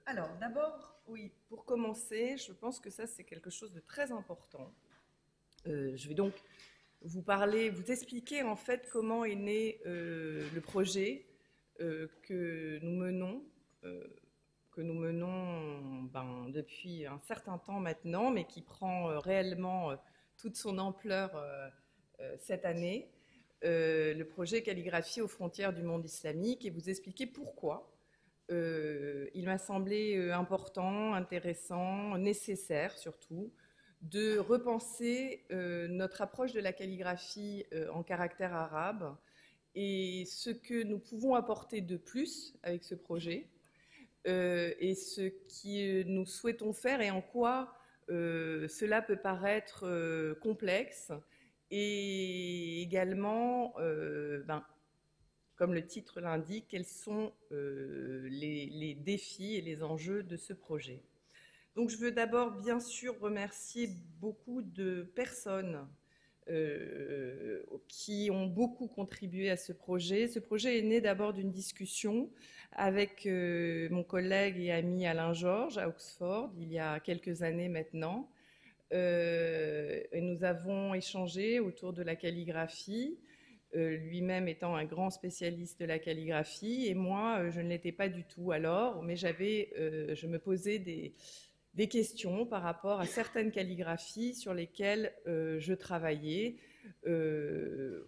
Alors, d'abord, oui, pour commencer, je pense que ça, c'est quelque chose de très important. Je vais donc vous parler, vous expliquer en fait comment est né le projet que nous menons, euh, depuis un certain temps maintenant, mais qui prend réellement toute son ampleur cette année. Le projet Calligraphie aux frontières du monde islamique, et vous expliquer pourquoi il m'a semblé important, intéressant, nécessaire surtout, de repenser notre approche de la calligraphie en caractère arabe et ce que nous pouvons apporter de plus avec ce projet et ce que nous souhaitons faire et en quoi cela peut paraître complexe et également comme le titre l'indique, quels sont les défis et les enjeux de ce projet. Donc je veux d'abord bien sûr remercier beaucoup de personnes qui ont beaucoup contribué à ce projet. Ce projet est né d'abord d'une discussion avec mon collègue et ami Alain Georges à Oxford, il y a quelques années maintenant. Et nous avons échangé autour de la calligraphie, lui-même étant un grand spécialiste de la calligraphie, et moi, je ne l'étais pas du tout alors, mais je me posais des questions par rapport à certaines calligraphies sur lesquelles je travaillais, que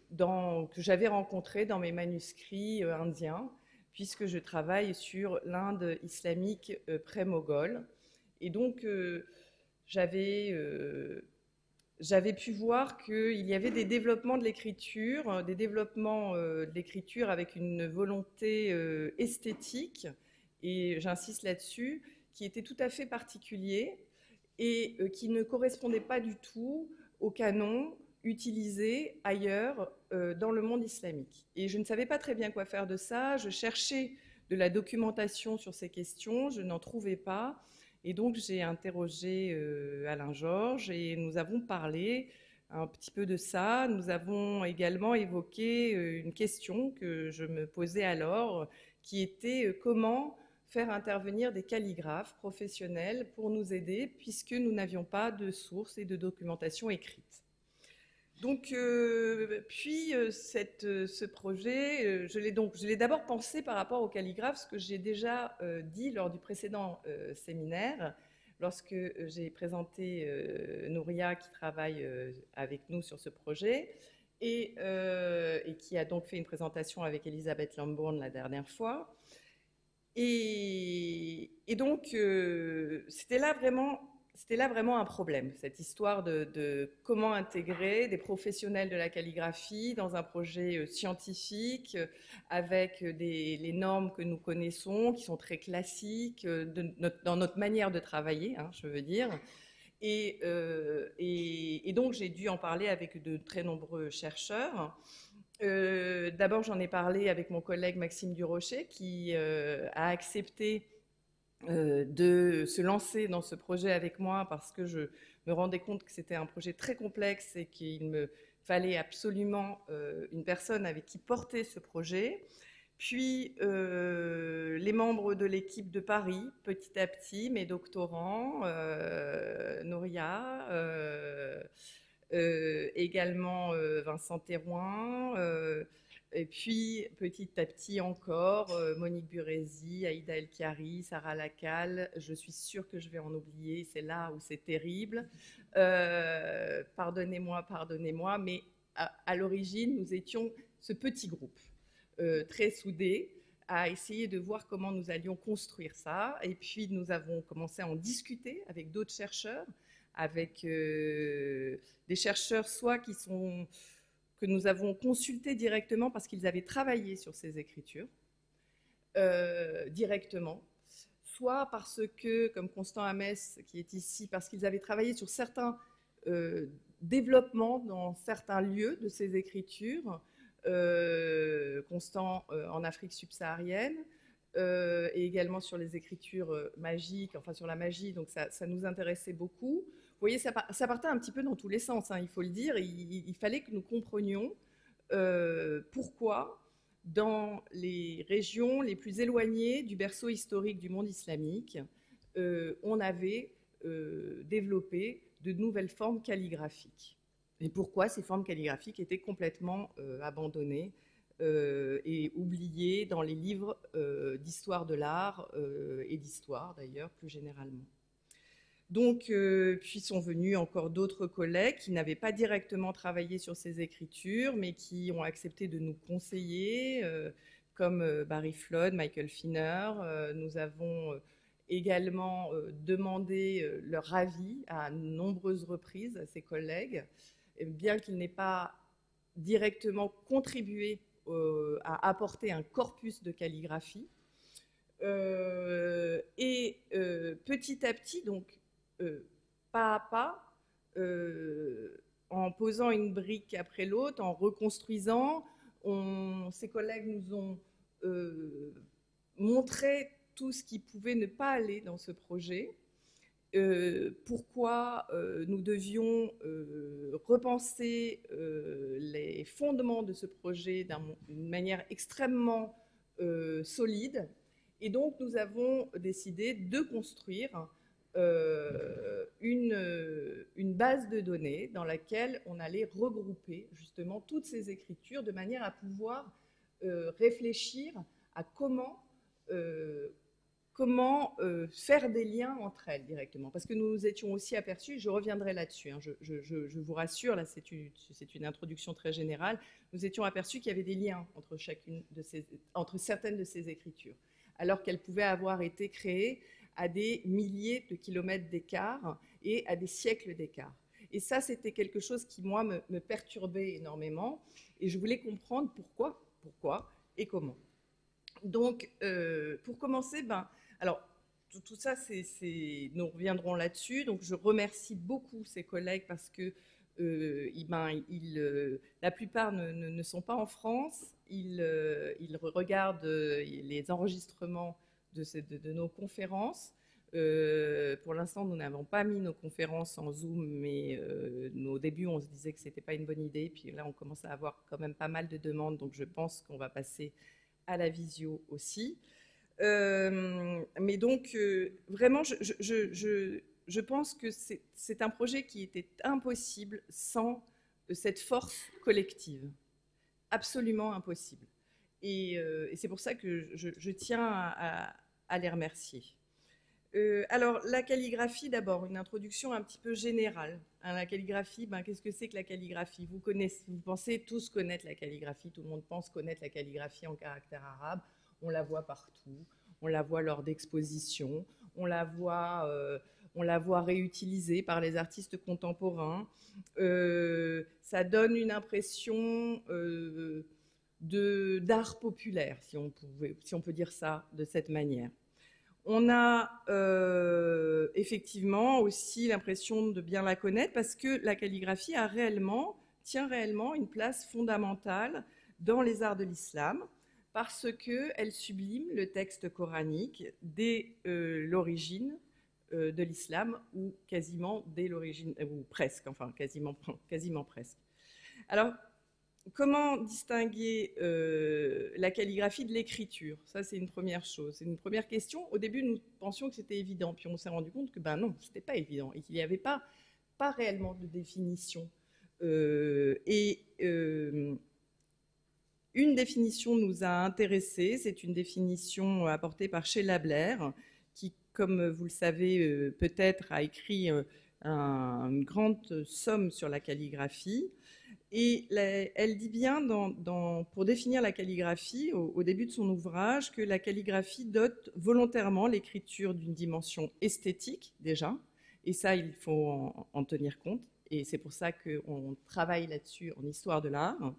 j'avais rencontrées dans mes manuscrits indiens, puisque je travaille sur l'Inde islamique pré-moghole. Et donc, j'avais pu voir qu'il y avait des développements de l'écriture, des développements de l'écriture avec une volonté esthétique, et j'insiste là-dessus, qui était tout à fait particulier et qui ne correspondait pas du tout au canon utilisé ailleurs dans le monde islamique. Et je ne savais pas très bien quoi faire de ça, je cherchais de la documentation sur ces questions, je n'en trouvais pas. Et donc j'ai interrogé Alain Georges et nous avons parlé un petit peu de ça. Nous avons également évoqué une question que je me posais alors, qui était comment faire intervenir des calligraphes professionnels pour nous aider, puisque nous n'avions pas de sources et de documentation écrite. Donc, ce projet, je l'ai d'abord pensé par rapport au calligraphe, ce que j'ai déjà dit lors du précédent séminaire, lorsque j'ai présenté Nouria qui travaille avec nous sur ce projet et qui a donc fait une présentation avec Elisabeth Lambourne la dernière fois. Et donc, c'était là vraiment un problème, cette histoire de comment intégrer des professionnels de la calligraphie dans un projet scientifique avec les normes que nous connaissons, qui sont très classiques dans notre manière de travailler, hein, je veux dire. Et donc, j'ai dû en parler avec de très nombreux chercheurs. D'abord, j'en ai parlé avec mon collègue Maxime Durocher, qui a accepté de se lancer dans ce projet avec moi parce que je me rendais compte que c'était un projet très complexe et qu'il me fallait absolument une personne avec qui porter ce projet. Puis les membres de l'équipe de Paris, petit à petit, mes doctorants, Nouria, également Vincent Thérouin, et puis petit à petit encore Monique Burezi, Aïda El-Khiari, Sarah Lacal. Je suis sûre que je vais en oublier, c'est là où c'est terrible. Pardonnez-moi, mais à l'origine, nous étions ce petit groupe très soudé à essayer de voir comment nous allions construire ça. Et puis nous avons commencé à en discuter avec d'autres chercheurs, avec des chercheurs soit que nous avons consultés directement parce qu'ils avaient travaillé sur ces écritures directement, soit parce que, comme Constant Hamès qui est ici, parce qu'ils avaient travaillé sur certains développements dans certains lieux de ces écritures, Constant en Afrique subsaharienne, et également sur les écritures magiques, enfin sur la magie, donc ça nous intéressait beaucoup. Vous voyez, ça partait un petit peu dans tous les sens, hein, il faut le dire. Il fallait que nous comprenions pourquoi dans les régions les plus éloignées du berceau historique du monde islamique, on avait développé de nouvelles formes calligraphiques. Et pourquoi ces formes calligraphiques étaient complètement abandonnées et oubliées dans les livres d'histoire de l'art et d'histoire d'ailleurs plus généralement. Donc, puis sont venus encore d'autres collègues qui n'avaient pas directement travaillé sur ces écritures, mais qui ont accepté de nous conseiller, comme Barry Flood, Michael Finner. Nous avons également demandé leur avis à nombreuses reprises à ces collègues, bien qu'ils n'aient pas directement contribué à apporter un corpus de calligraphie. Et petit à petit, donc, pas à pas, en posant une brique après l'autre, en reconstruisant, ces collègues nous ont montré tout ce qui pouvait ne pas aller dans ce projet, pourquoi nous devions repenser les fondements de ce projet d'une manière extrêmement solide. Et donc, nous avons décidé de construire une base de données dans laquelle on allait regrouper justement toutes ces écritures de manière à pouvoir réfléchir à comment faire des liens entre elles directement. Parce que nous nous étions aussi aperçus, je reviendrai là-dessus, hein, je vous rassure, là c'est une introduction très générale, nous étions aperçus qu'il y avait des liens entre certaines de ces écritures, alors qu'elles pouvaient avoir été créées à des milliers de kilomètres d'écart et à des siècles d'écart. Et ça, c'était quelque chose qui, moi, me perturbait énormément, et je voulais comprendre pourquoi et comment. Donc, pour commencer, alors, tout ça, nous reviendrons là-dessus. Donc, je remercie beaucoup ces collègues parce que la plupart ne sont pas en France. Ils regardent les enregistrements de nos conférences. Pour l'instant, nous n'avons pas mis nos conférences en Zoom, mais au début, on se disait que ce n'était pas une bonne idée. Puis là, on commence à avoir quand même pas mal de demandes. Donc, je pense qu'on va passer à la visio aussi. Mais donc, vraiment, je pense que c'est un projet qui était impossible sans cette force collective. Absolument impossible. Et c'est pour ça que je tiens à les remercier. Alors, la calligraphie, d'abord, une introduction un petit peu générale. Hein, la calligraphie, qu'est-ce que c'est que la calligraphie ? Vous pensez tous connaître la calligraphie, tout le monde pense connaître la calligraphie en caractère arabe. On la voit partout, on la voit lors d'expositions, on la voit réutilisée par les artistes contemporains. Ça donne une impression d'art populaire, si on peut dire ça de cette manière. On a effectivement aussi l'impression de bien la connaître parce que la calligraphie tient réellement une place fondamentale dans les arts de l'islam parce qu'elle sublime le texte coranique dès l'origine de l'islam ou quasiment dès l'origine, ou presque, enfin quasiment presque. Alors, comment distinguer la calligraphie de l'écriture ? Ça, c'est une première chose. C'est une première question. Au début, nous pensions que c'était évident. Puis on s'est rendu compte que non, ce n'était pas évident et qu'il n'y avait pas réellement de définition. Une définition nous a intéressés. C'est une définition apportée par Sheila Blair, qui, comme vous le savez peut-être, a écrit une grande somme sur la calligraphie. Et elle dit bien, pour définir la calligraphie, au début de son ouvrage, que la calligraphie dote volontairement l'écriture d'une dimension esthétique, déjà, et ça, il faut en tenir compte, et c'est pour ça qu'on travaille là-dessus en histoire de l'art,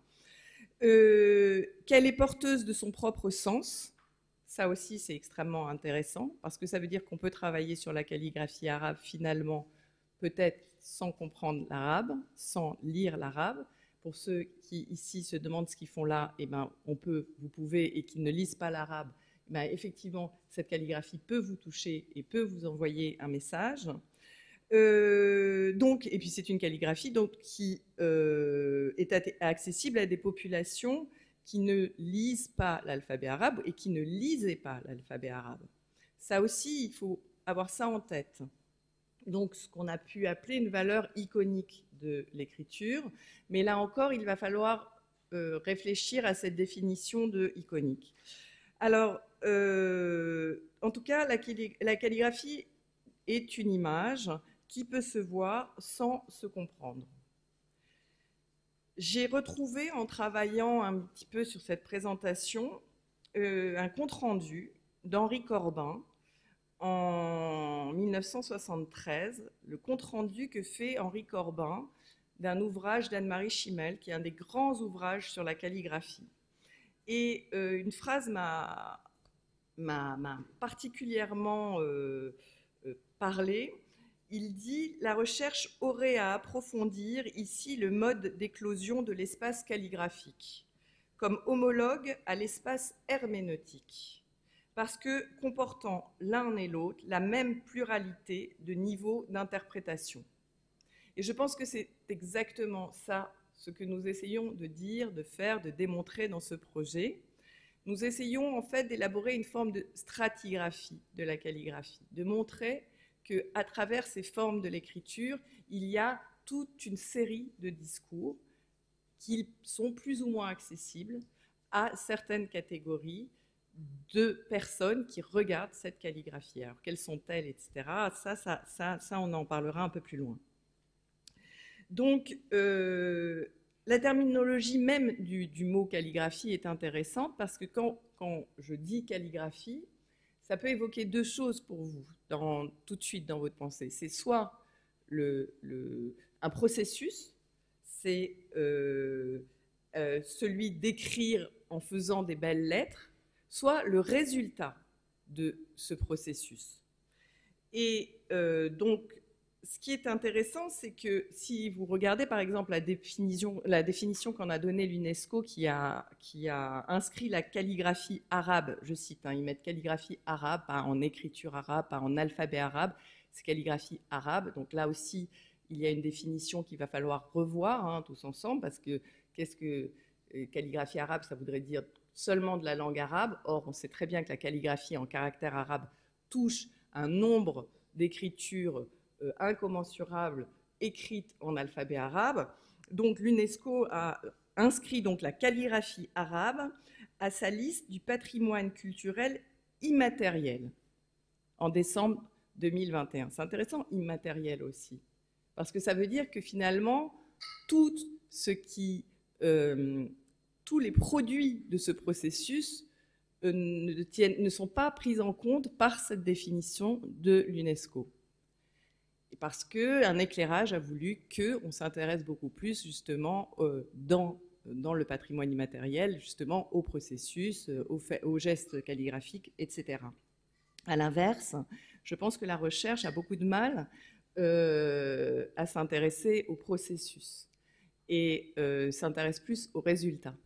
qu'elle est porteuse de son propre sens. Ça aussi, c'est extrêmement intéressant, parce que ça veut dire qu'on peut travailler sur la calligraphie arabe, finalement, peut-être sans comprendre l'arabe, sans lire l'arabe. Pour ceux qui, ici, se demandent ce qu'ils font là, vous pouvez, et qui ne lisent pas l'arabe, effectivement, cette calligraphie peut vous toucher et peut vous envoyer un message. Et puis c'est une calligraphie qui est accessible à des populations qui ne lisent pas l'alphabet arabe et qui ne lisaient pas l'alphabet arabe. Ça aussi, il faut avoir ça en tête. Donc, ce qu'on a pu appeler une valeur iconique de l'écriture, mais là encore, il va falloir réfléchir à cette définition de iconique. Alors, en tout cas, la calligraphie est une image qui peut se voir sans se comprendre. J'ai retrouvé, en travaillant un petit peu sur cette présentation, un compte-rendu d'Henri Corbin en 1973, le compte-rendu que fait Henri Corbin d'un ouvrage d'Anne-Marie Schimmel, qui est un des grands ouvrages sur la calligraphie. Et une phrase m'a particulièrement parlé. Il dit « La recherche aurait à approfondir ici le mode d'éclosion de l'espace calligraphique, comme homologue à l'espace herméneutique, parce que comportant l'un et l'autre la même pluralité de niveaux d'interprétation. » Et je pense que c'est exactement ça, ce que nous essayons de dire, de faire, de démontrer dans ce projet. Nous essayons en fait d'élaborer une forme de stratigraphie de la calligraphie, de montrer qu'à travers ces formes de l'écriture, il y a toute une série de discours qui sont plus ou moins accessibles à certaines catégories de personnes qui regardent cette calligraphie. Alors, quelles sont-elles, etc. Ça, on en parlera un peu plus loin. Donc, la terminologie même du mot calligraphie est intéressante parce que quand je dis calligraphie, ça peut évoquer deux choses pour vous tout de suite dans votre pensée. C'est soit un processus, c'est celui d'écrire en faisant des belles lettres, soit le résultat de ce processus. Et donc, ce qui est intéressant, c'est que si vous regardez par exemple la définition qu'en a donnée l'UNESCO, qui a inscrit la calligraphie arabe, je cite, ils mettent calligraphie arabe, pas en écriture arabe, pas en alphabet arabe, c'est calligraphie arabe. Donc là aussi, il y a une définition qu'il va falloir revoir tous ensemble, parce que qu'est-ce que calligraphie arabe, ça voudrait dire seulement de la langue arabe. Or, on sait très bien que la calligraphie en caractère arabe touche un nombre d'écritures incommensurables écrites en alphabet arabe. Donc l'UNESCO a inscrit donc la calligraphie arabe à sa liste du patrimoine culturel immatériel en décembre 2021. C'est intéressant, immatériel aussi, parce que ça veut dire que finalement, tous les produits de ce processus ne sont pas pris en compte par cette définition de l'UNESCO. Parce qu'un éclairage a voulu qu'on s'intéresse beaucoup plus justement dans le patrimoine immatériel, justement au processus, aux gestes calligraphiques, etc. À l'inverse, je pense que la recherche a beaucoup de mal à s'intéresser au processus et s'intéresse plus aux résultats.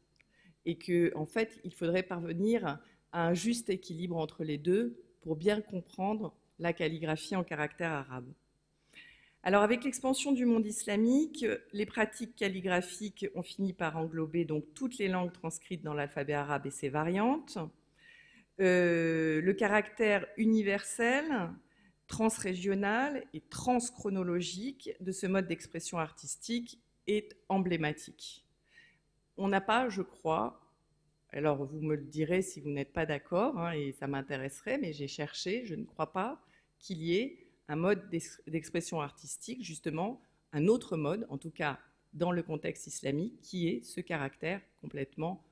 Et qu'en fait, il faudrait parvenir à un juste équilibre entre les deux pour bien comprendre la calligraphie en caractère arabe. Alors, avec l'expansion du monde islamique, les pratiques calligraphiques ont fini par englober donc toutes les langues transcrites dans l'alphabet arabe et ses variantes. Le caractère universel, transrégional et transchronologique de ce mode d'expression artistique est emblématique. On n'a pas, je crois, alors vous me le direz si vous n'êtes pas d'accord, et ça m'intéresserait, mais j'ai cherché, je ne crois pas qu'il y ait un mode d'expression artistique, justement, un autre mode, en tout cas dans le contexte islamique, qui est ce caractère complètement,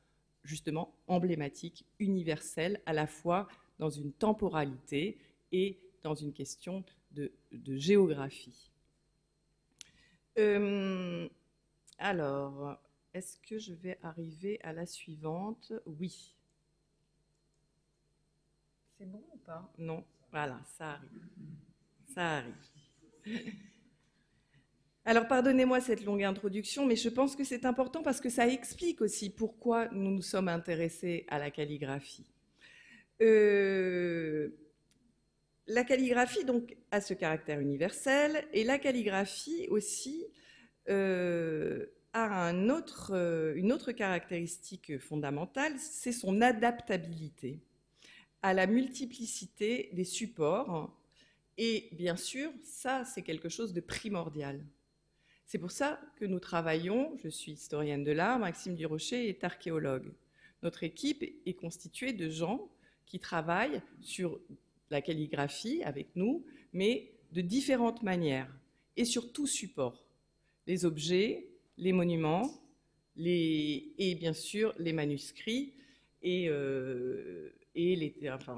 justement, emblématique, universel, à la fois dans une temporalité et dans une question de géographie. Alors, est-ce que je vais arriver à la suivante? Oui. C'est bon ou pas? Non. Voilà, ça arrive. Ça arrive. Alors, pardonnez-moi cette longue introduction, mais je pense que c'est important parce que ça explique aussi pourquoi nous nous sommes intéressés à la calligraphie. La calligraphie, donc, a ce caractère universel, et la calligraphie aussi a a une autre caractéristique fondamentale, c'est son adaptabilité à la multiplicité des supports. Et bien sûr, ça, c'est quelque chose de primordial. C'est pour ça que nous travaillons, je suis historienne de l'art, Maxime Durocher est archéologue. Notre équipe est constituée de gens qui travaillent sur la calligraphie avec nous, mais de différentes manières, et sur tout support. Les objets, les monuments, et bien sûr les manuscrits,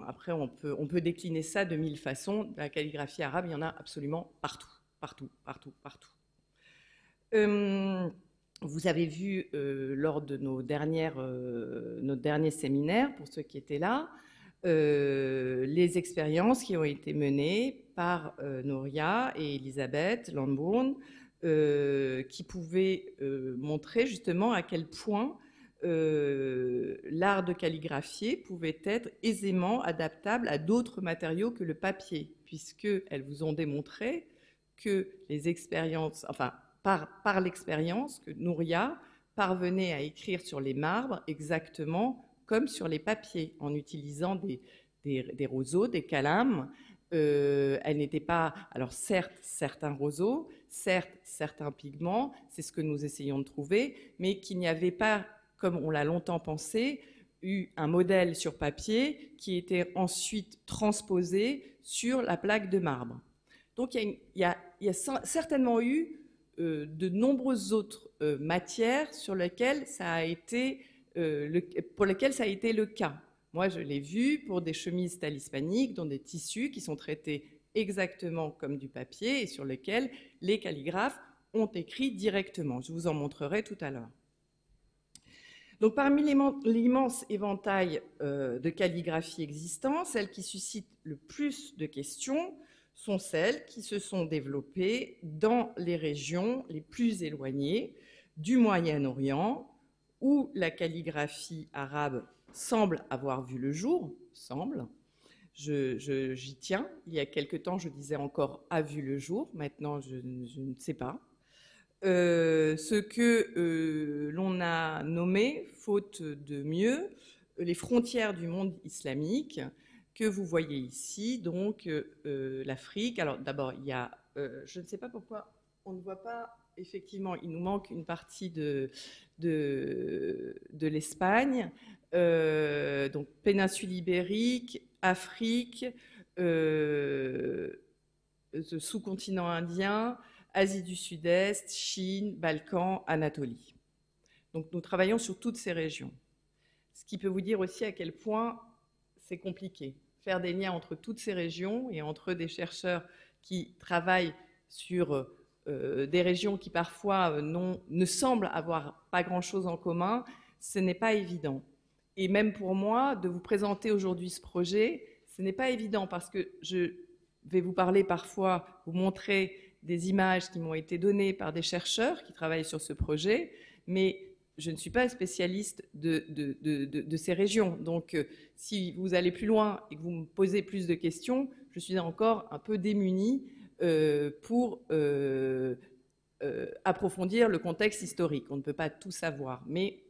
après on peut décliner ça de 1000 façons. La calligraphie arabe, il y en a absolument partout, partout, partout, partout. Vous avez vu lors de nos derniers séminaires, pour ceux qui étaient là, les expériences qui ont été menées par Nouria et Elisabeth Lambourne, qui pouvaient montrer justement à quel point l'art de calligraphier pouvait être aisément adaptable à d'autres matériaux que le papier, puisqu'elles vous ont démontré que les expériences, enfin par l'expérience, que Nouria parvenait à écrire sur les marbres exactement comme sur les papiers, en utilisant des roseaux, des calames. Elle n'était pas, alors certes, certains roseaux, certes, certains pigments, c'est ce que nous essayons de trouver, mais qu'il n'y avait pas, comme on l'a longtemps pensé, eu un modèle sur papier qui était ensuite transposé sur la plaque de marbre. Donc il y a certainement eu de nombreuses autres matières sur lesquelles ça a été, pour lesquelles ça a été le cas. Moi, je l'ai vu pour des chemises talismaniques dans des tissus qui sont traités exactement comme du papier et sur lesquels les calligraphes ont écrit directement. Je vous en montrerai tout à l'heure. Donc, parmi l'immense éventail de calligraphies existantes, celles qui suscitent le plus de questions sont celles qui se sont développées dans les régions les plus éloignées du Moyen-Orient, où la calligraphie arabe semble avoir vu le jour, j'y tiens. Il y a quelque temps, je disais encore a vu le jour, maintenant je ne sais pas. Ce que l'on a nommé, faute de mieux, les frontières du monde islamique, que vous voyez ici, donc l'Afrique. Alors d'abord, il y a, je ne sais pas pourquoi on ne voit pas, effectivement, il nous manque une partie de l'Espagne, donc péninsule ibérique, Afrique, sous-continent indien, Asie du Sud-Est, Chine, Balkans, Anatolie. Donc nous travaillons sur toutes ces régions. Ce qui peut vous dire aussi à quel point c'est compliqué. Faire des liens entre toutes ces régions et entre des chercheurs qui travaillent sur des régions qui parfois ne semblent avoir pas grand-chose en commun, ce n'est pas évident. Et même pour moi, de vous présenter aujourd'hui ce projet, ce n'est pas évident parce que je vais vous parler parfois, vous montrer des images qui m'ont été données par des chercheurs qui travaillent sur ce projet, mais je ne suis pas spécialiste de ces régions. Donc, si vous allez plus loin et que vous me posez plus de questions, je suis encore un peu démunie pour approfondir le contexte historique. On ne peut pas tout savoir, mais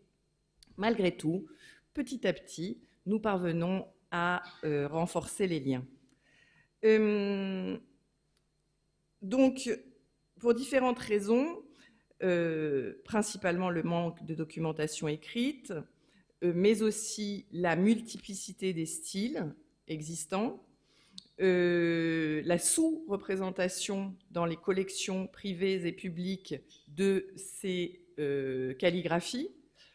malgré tout, petit à petit, nous parvenons à renforcer les liens. Donc, pour différentes raisons, principalement le manque de documentation écrite, mais aussi la multiplicité des styles existants, la sous-représentation dans les collections privées et publiques de ces calligraphies,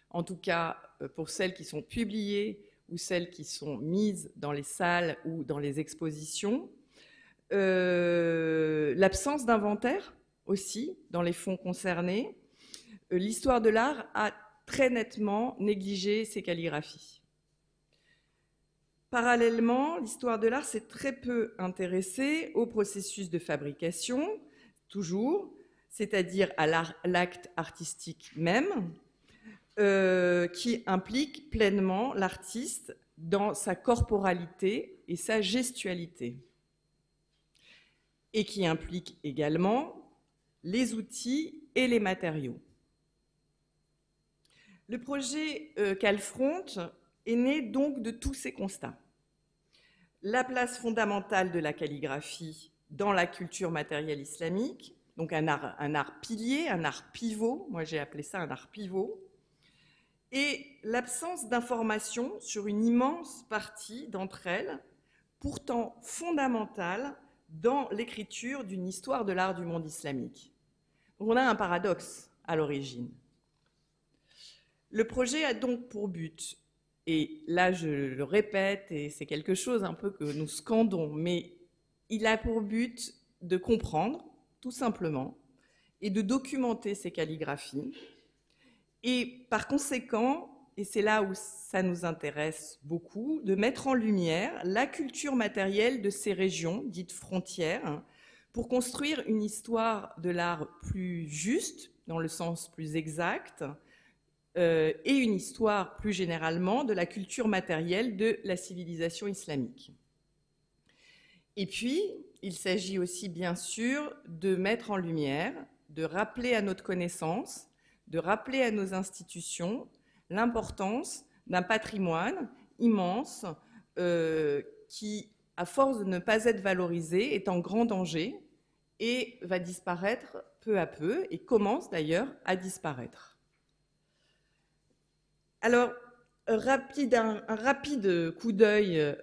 en tout cas pour celles qui sont publiées ou celles qui sont mises dans les salles ou dans les expositions, l'absence d'inventaire aussi dans les fonds concernés. L'histoire de l'art a très nettement négligé ces calligraphies. Parallèlement, l'histoire de l'art s'est très peu intéressée au processus de fabrication, toujours, c'est-à-dire à l'acte artistique même, qui implique pleinement l'artiste dans sa corporalité et sa gestualité, et qui implique également les outils et les matériaux. Le projet Calfront est né donc de tous ces constats. La place fondamentale de la calligraphie dans la culture matérielle islamique, donc un art pilier, un art pivot, moi j'ai appelé ça un art pivot, et l'absence d'informations sur une immense partie d'entre elles, pourtant fondamentales dans l'écriture d'une histoire de l'art du monde islamique. Donc on a un paradoxe à l'origine. Le projet a donc pour but, et là je le répète, et c'est quelque chose un peu que nous scandons, mais il a pour but de comprendre, tout simplement, et de documenter ces calligraphies, et par conséquent, et c'est là où ça nous intéresse beaucoup, de mettre en lumière la culture matérielle de ces régions, dites frontières, pour construire une histoire de l'art plus juste, dans le sens plus exact, et une histoire plus généralement de la culture matérielle de la civilisation islamique. Et puis, il s'agit aussi bien sûr de mettre en lumière, de rappeler à notre connaissance, de rappeler à nos institutions l'importance d'un patrimoine immense qui, à force de ne pas être valorisé, est en grand danger et va disparaître peu à peu, et commence d'ailleurs à disparaître. Alors, un rapide coup d'œil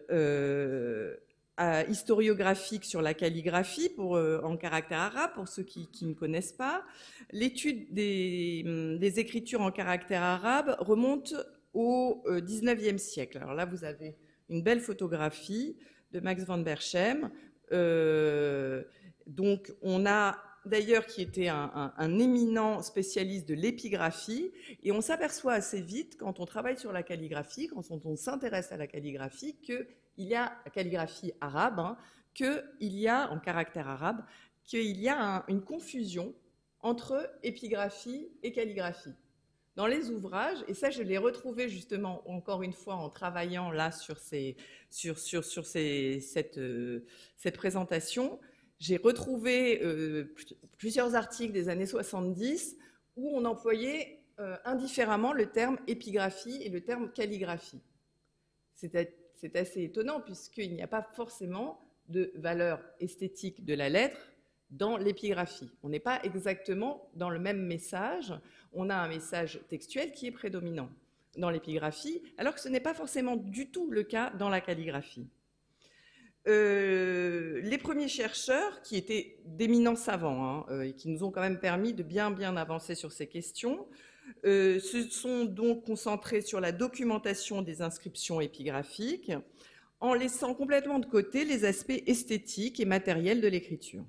historiographique sur la calligraphie en caractère arabe, pour ceux qui ne connaissent pas. L'étude des écritures en caractère arabe remonte au XIXe siècle. Alors là, vous avez une belle photographie de Max van Berchem. Donc, on a d'ailleurs qui était un éminent spécialiste de l'épigraphie, et on s'aperçoit assez vite, quand on travaille sur la calligraphie, quand on s'intéresse à la calligraphie, qu'il y a la calligraphie arabe, qu'il y a, en caractère arabe, qu'il y a une confusion entre épigraphie et calligraphie. Dans les ouvrages, et ça je l'ai retrouvé justement encore une fois en travaillant là sur cette présentation, j'ai retrouvé plusieurs articles des années 70 où on employait indifféremment le terme épigraphie et le terme calligraphie. C'est assez étonnant puisqu'il n'y a pas forcément de valeur esthétique de la lettre dans l'épigraphie. On n'est pas exactement dans le même message, on a un message textuel qui est prédominant dans l'épigraphie, alors que ce n'est pas forcément du tout le cas dans la calligraphie. Les premiers chercheurs, qui étaient d'éminents savants, et qui nous ont quand même permis de bien avancer sur ces questions, se sont donc concentrés sur la documentation des inscriptions épigraphiques, en laissant complètement de côté les aspects esthétiques et matériels de l'écriture.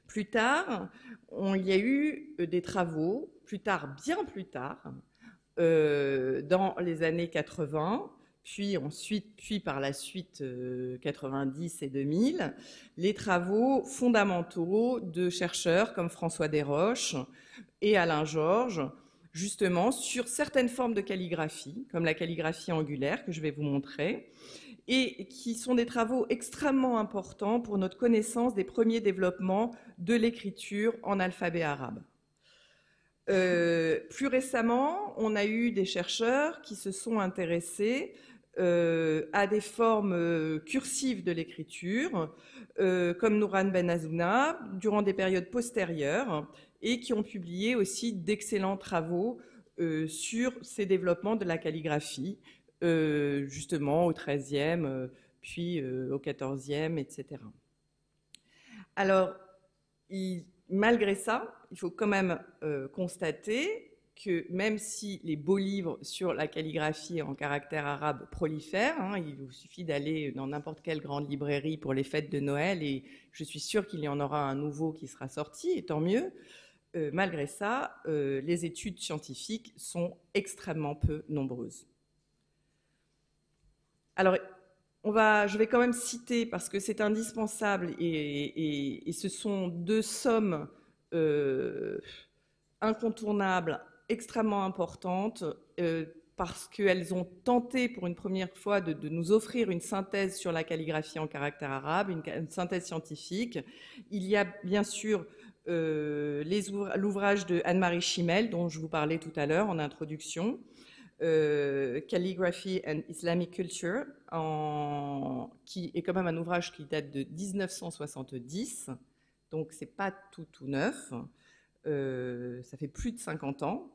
Plus tard, il y a eu des travaux, bien plus tard, dans les années 80, puis par la suite 90 et 2000, les travaux fondamentaux de chercheurs comme François Desroches et Alain Georges, justement sur certaines formes de calligraphie, comme la calligraphie angulaire que je vais vous montrer, et qui sont des travaux extrêmement importants pour notre connaissance des premiers développements de l'écriture en alphabet arabe. Plus récemment, on a eu des chercheurs qui se sont intéressés à des formes cursives de l'écriture, comme Nouran Benazouna, durant des périodes postérieures, et qui ont publié aussi d'excellents travaux sur ces développements de la calligraphie, justement au XIIIe, puis au XIVe, etc. Alors, malgré ça, il faut quand même constater que même si les beaux livres sur la calligraphie en caractère arabe prolifèrent, il vous suffit d'aller dans n'importe quelle grande librairie pour les fêtes de Noël, et je suis sûre qu'il y en aura un nouveau qui sera sorti, et tant mieux, malgré ça, les études scientifiques sont extrêmement peu nombreuses. Alors, je vais quand même citer, parce que c'est indispensable, et ce sont deux sommes incontournables, extrêmement importantes, parce qu'elles ont tenté pour une première fois de nous offrir une synthèse sur la calligraphie en caractère arabe, une synthèse scientifique. Il y a bien sûr l'ouvrage de Anne-Marie Chimel, dont je vous parlais tout à l'heure en introduction, Calligraphy and Islamic Culture, qui est quand même un ouvrage qui date de 1970, donc c'est pas tout neuf, ça fait plus de 50 ans,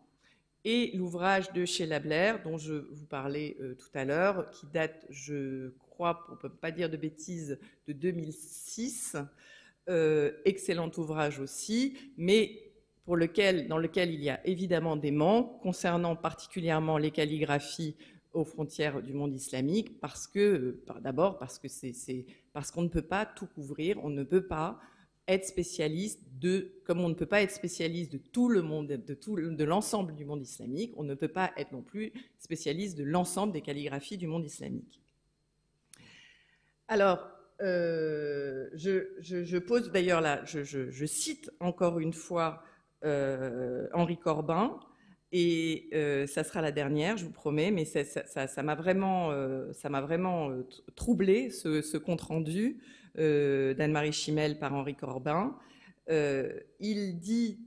et l'ouvrage de Sheila Blair, dont je vous parlais tout à l'heure, qui date, je crois, on ne peut pas dire de bêtises, de 2006, excellent ouvrage aussi, mais dans lequel il y a évidemment des manques concernant particulièrement les calligraphies aux frontières du monde islamique, d'abord parce qu'on ne peut pas tout couvrir, on ne peut pas être spécialiste comme on ne peut pas être spécialiste de tout le monde, de l'ensemble du monde islamique, on ne peut pas être non plus spécialiste de l'ensemble des calligraphies du monde islamique. Alors, je pose d'ailleurs là, je cite encore une fois Henri Corbin, et ça sera la dernière, je vous promets, mais ça m'a vraiment troublé, ce compte-rendu d'Anne-Marie Chimel par Henri Corbin. Il dit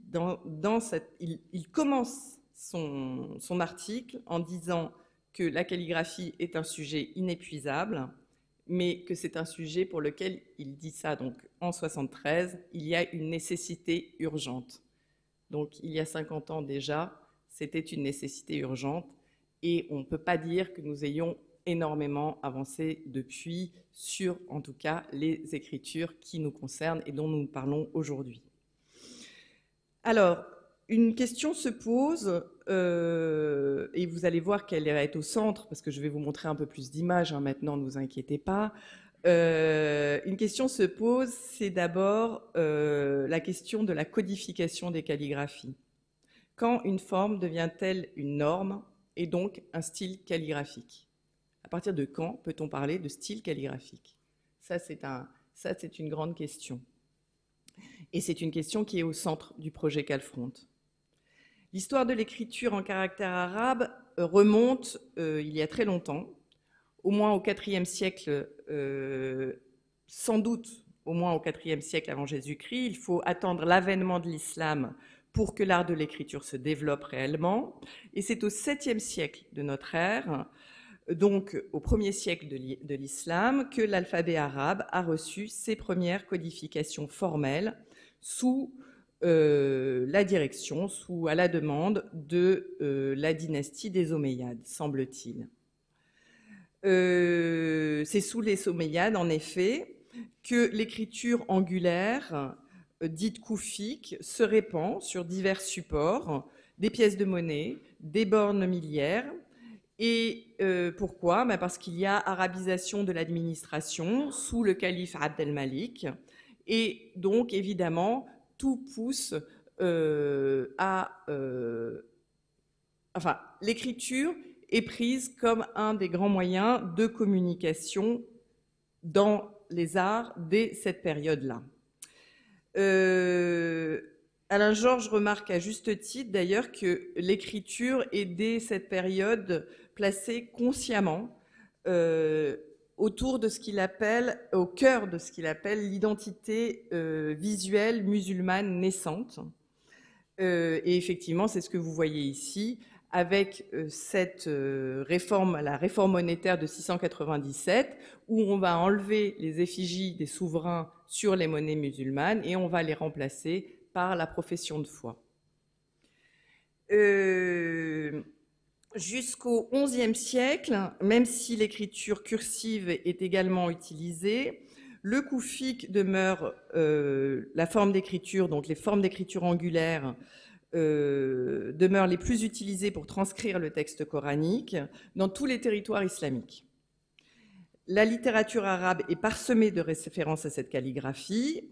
il commence son article en disant que la calligraphie est un sujet inépuisable, mais que c'est un sujet pour lequel, il dit ça donc en 73, il y a une nécessité urgente. Donc il y a 50 ans déjà, c'était une nécessité urgente, et on ne peut pas dire que nous ayons énormément avancé depuis sur, en tout cas, les écritures qui nous concernent et dont nous parlons aujourd'hui. Alors, une question se pose, et vous allez voir qu'elle va être au centre, parce que je vais vous montrer un peu plus d'images maintenant, ne vous inquiétez pas. Une question se pose, c'est d'abord la question de la codification des calligraphies. Quand une forme devient-elle une norme et donc un style calligraphique? À partir de quand peut-on parler de style calligraphique? Ça, c'est une grande question. Et c'est une question qui est au centre du projet CALFRONT. L'histoire de l'écriture en caractère arabe remonte il y a très longtemps, au moins au IVe siècle, sans doute au moins au IVe siècle avant Jésus-Christ. Il faut attendre l'avènement de l'islam pour que l'art de l'écriture se développe réellement. Et c'est au 7e siècle de notre ère, donc au 1er siècle de l'islam, que l'alphabet arabe a reçu ses premières codifications formelles sous la direction, à la demande de la dynastie des Omeyyades, semble-t-il. C'est sous les Omeyyades, en effet, que l'écriture angulaire, dite koufique, se répand sur divers supports, des pièces de monnaie, des bornes milliaires. Et pourquoi? Parce qu'il y a arabisation de l'administration sous le calife Abd el-Malik. Et donc, évidemment, tout pousse l'écriture est prise comme un des grands moyens de communication dans les arts dès cette période-là. Alain Georges remarque à juste titre d'ailleurs que l'écriture est dès cette période placée consciemment autour de ce qu'il appelle, au cœur de ce qu'il appelle l'identité visuelle musulmane naissante. Et effectivement, c'est ce que vous voyez ici, avec cette réforme, la réforme monétaire de 697, où on va enlever les effigies des souverains sur les monnaies musulmanes et on va les remplacer par la profession de foi. Jusqu'au XIe siècle, même si l'écriture cursive est également utilisée, le koufique demeure la forme d'écriture, donc les formes d'écriture angulaire demeurent les plus utilisées pour transcrire le texte coranique dans tous les territoires islamiques. La littérature arabe est parsemée de références à cette calligraphie,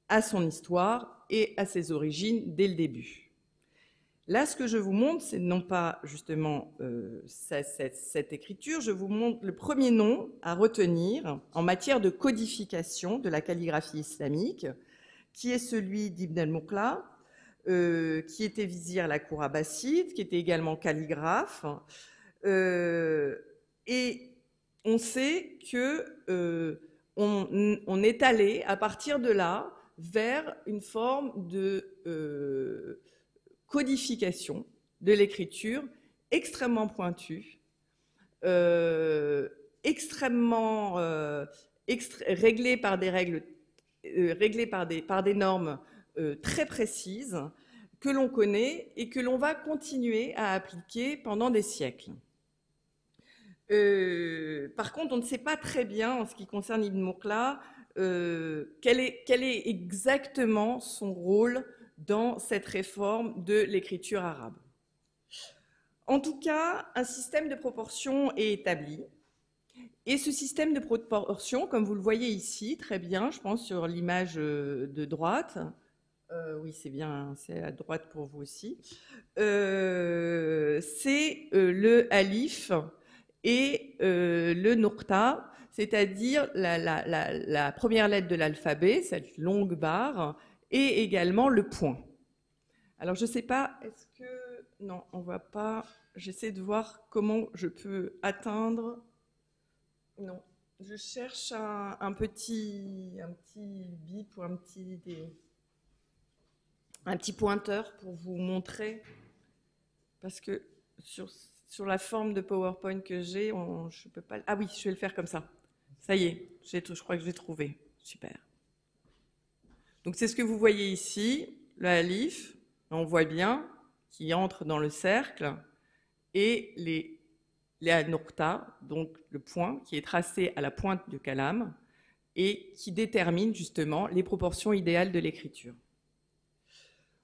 à son histoire et à ses origines dès le début. Là, ce que je vous montre, c'est non pas justement cette écriture, je vous montre le premier nom à retenir en matière de codification de la calligraphie islamique, qui est celui d'Ibn al-Muqla, qui était vizir à la cour abbasside, qui était également calligraphe. Et on sait qu'on est allé, à partir de là, vers une forme de codification de l'écriture extrêmement pointue, extrêmement réglée par des règles, réglée par des normes très précises que l'on connaît et que l'on va continuer à appliquer pendant des siècles. Par contre, on ne sait pas très bien, en ce qui concerne Ibn Muqla, quel est exactement son rôle dans cette réforme de l'écriture arabe. En tout cas, un système de proportion est établi. Et ce système de proportion, comme vous le voyez ici, très bien, je pense, sur l'image de droite, oui, c'est bien, c'est à droite pour vous aussi, c'est le alif et le nuqta, c'est-à-dire la première lettre de l'alphabet, cette longue barre, et également le point. Alors, je ne sais pas, est-ce que... Non, on ne voit pas. J'essaie de voir comment je peux atteindre... Non, je cherche un petit bip ou un petit pointeur pour vous montrer, parce que sur la forme de PowerPoint que j'ai, je peux pas... Ah oui, je vais le faire comme ça. Ça y est, je crois que je l'ai trouvé. Super. Donc c'est ce que vous voyez ici, le alif, on voit bien, qui entre dans le cercle, et les nuqta, donc le point qui est tracé à la pointe du kalam et qui détermine justement les proportions idéales de l'écriture.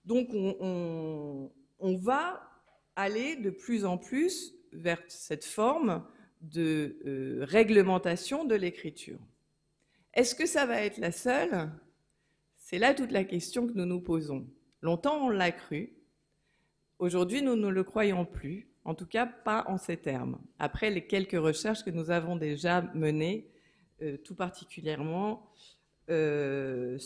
Donc on va aller de plus en plus vers cette forme de réglementation de l'écriture. Est-ce que ça va être la seule? C'est là toute la question que nous nous posons. Longtemps on l'a cru, aujourd'hui nous ne le croyons plus. En tout cas, pas en ces termes. Après les quelques recherches que nous avons déjà menées, tout particulièrement en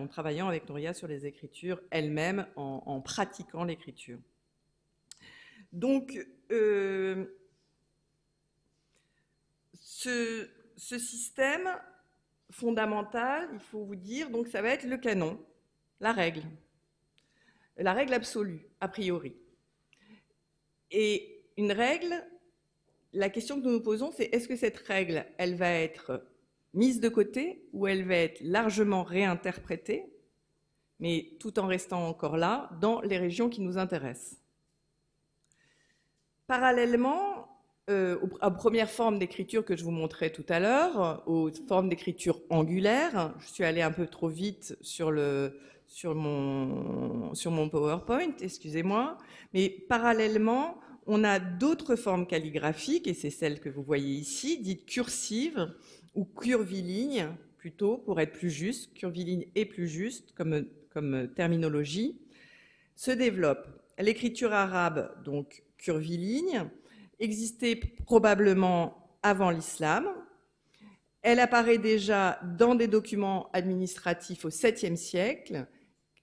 travaillant avec Nouria sur les écritures elles-mêmes, en pratiquant l'écriture. Donc, ce système fondamental, il faut vous dire, donc ça va être le canon, la règle absolue, a priori. Et une règle, la question que nous nous posons, c'est est-ce que cette règle, elle va être mise de côté ou elle va être largement réinterprétée, mais tout en restant encore là, dans les régions qui nous intéressent. Parallèlement, aux premières formes d'écriture que je vous montrais tout à l'heure, aux formes d'écriture angulaire, je suis allée un peu trop vite sur mon PowerPoint, excusez-moi, mais parallèlement, on a d'autres formes calligraphiques, et c'est celle que vous voyez ici, dites cursives ou curvilignes, plutôt, pour être plus juste, curviligne est plus juste comme terminologie, se développe. L'écriture arabe, donc curviligne, existait probablement avant l'islam. Elle apparaît déjà dans des documents administratifs au 7e siècle.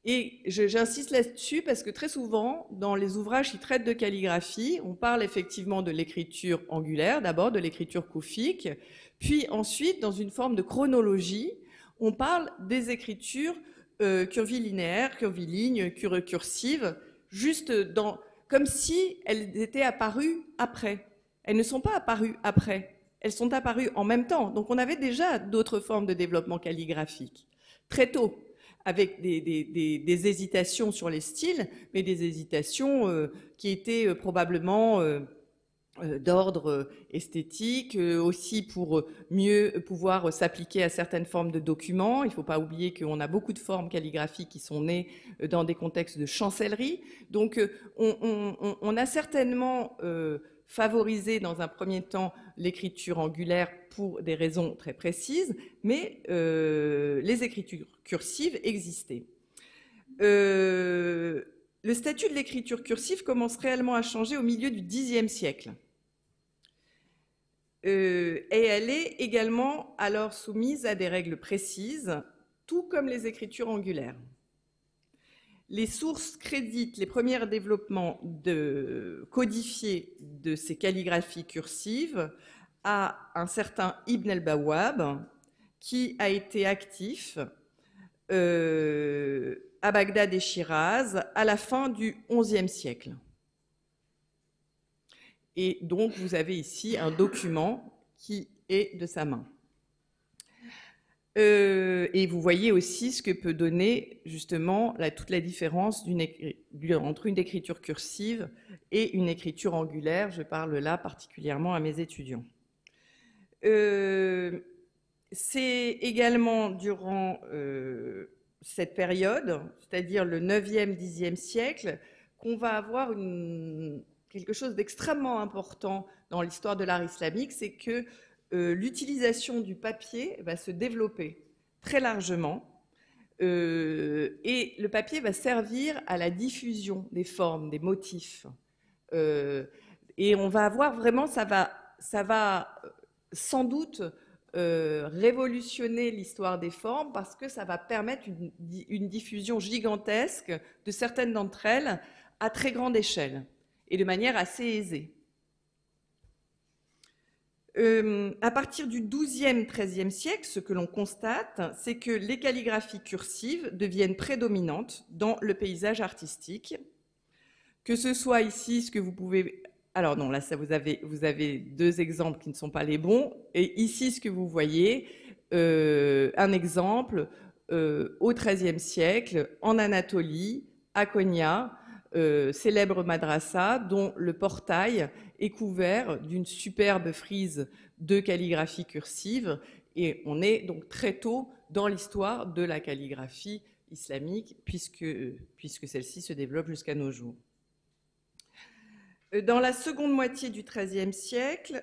Et j'insiste là-dessus parce que très souvent, dans les ouvrages qui traitent de calligraphie, on parle effectivement de l'écriture angulaire, d'abord de l'écriture koufique, puis ensuite, dans une forme de chronologie, on parle des écritures curvilinéaires, curvilignes, cursives, juste comme si elles étaient apparues après. Elles ne sont pas apparues après, elles sont apparues en même temps. Donc on avait déjà d'autres formes de développement calligraphique, très tôt, avec des hésitations sur les styles, mais des hésitations qui étaient probablement d'ordre esthétique, aussi pour mieux pouvoir s'appliquer à certaines formes de documents. Il ne faut pas oublier qu'on a beaucoup de formes calligraphiques qui sont nées dans des contextes de chancellerie. Donc on a certainement favorisé dans un premier temps l'écriture angulaire pour des raisons très précises, mais les écritures cursives existaient. Le statut de l'écriture cursive commence réellement à changer au milieu du Xe siècle. Et elle est également alors soumise à des règles précises, tout comme les écritures angulaires. Les sources créditent les premiers développements codifiés de ces calligraphies cursives à un certain Ibn el-Bawwab, qui a été actif à Bagdad et Shiraz à la fin du XIe siècle. Et donc, vous avez ici un document qui est de sa main. Et vous voyez aussi ce que peut donner justement toute la différence entre une écriture cursive et une écriture angulaire. Je parle là particulièrement à mes étudiants. C'est également durant cette période, c'est-à-dire le 9e, 10e siècle, qu'on va avoir quelque chose d'extrêmement important dans l'histoire de l'art islamique, c'est que l'utilisation du papier va se développer très largement et le papier va servir à la diffusion des formes, des motifs. Et on va avoir vraiment, ça va sans doute révolutionner l'histoire des formes parce que ça va permettre une diffusion gigantesque de certaines d'entre elles à très grande échelle et de manière assez aisée. À partir du XIIe, XIIIe siècle, ce que l'on constate, c'est que les calligraphies cursives deviennent prédominantes dans le paysage artistique, que ce soit ici ce que vous pouvez... Alors non, là, vous avez deux exemples qui ne sont pas les bons, et ici ce que vous voyez, un exemple au XIIIe siècle, en Anatolie, à Konya, célèbre madrasa dont le portail est couvert d'une superbe frise de calligraphie cursive, et on est donc très tôt dans l'histoire de la calligraphie islamique puisque celle-ci se développe jusqu'à nos jours. Dans la seconde moitié du XIIIe siècle,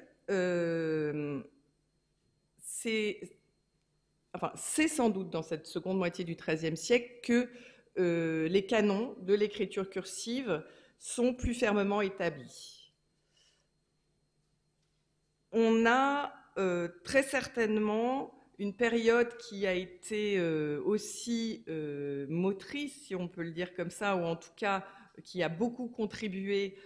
c'est sans doute dans cette seconde moitié du XIIIe siècle que les canons de l'écriture cursive sont plus fermement établis. On a très certainement une période qui a été aussi motrice, si on peut le dire comme ça, ou en tout cas qui a beaucoup contribué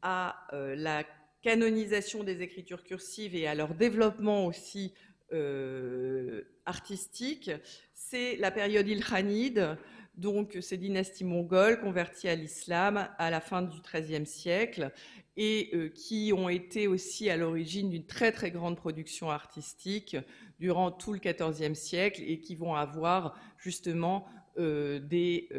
à la canonisation des écritures cursives et à leur développement aussi artistique, c'est la période ilkhanide, donc ces dynasties mongoles converties à l'islam à la fin du XIIIe siècle et qui ont été aussi à l'origine d'une très très grande production artistique durant tout le XIVe siècle et qui vont avoir justement des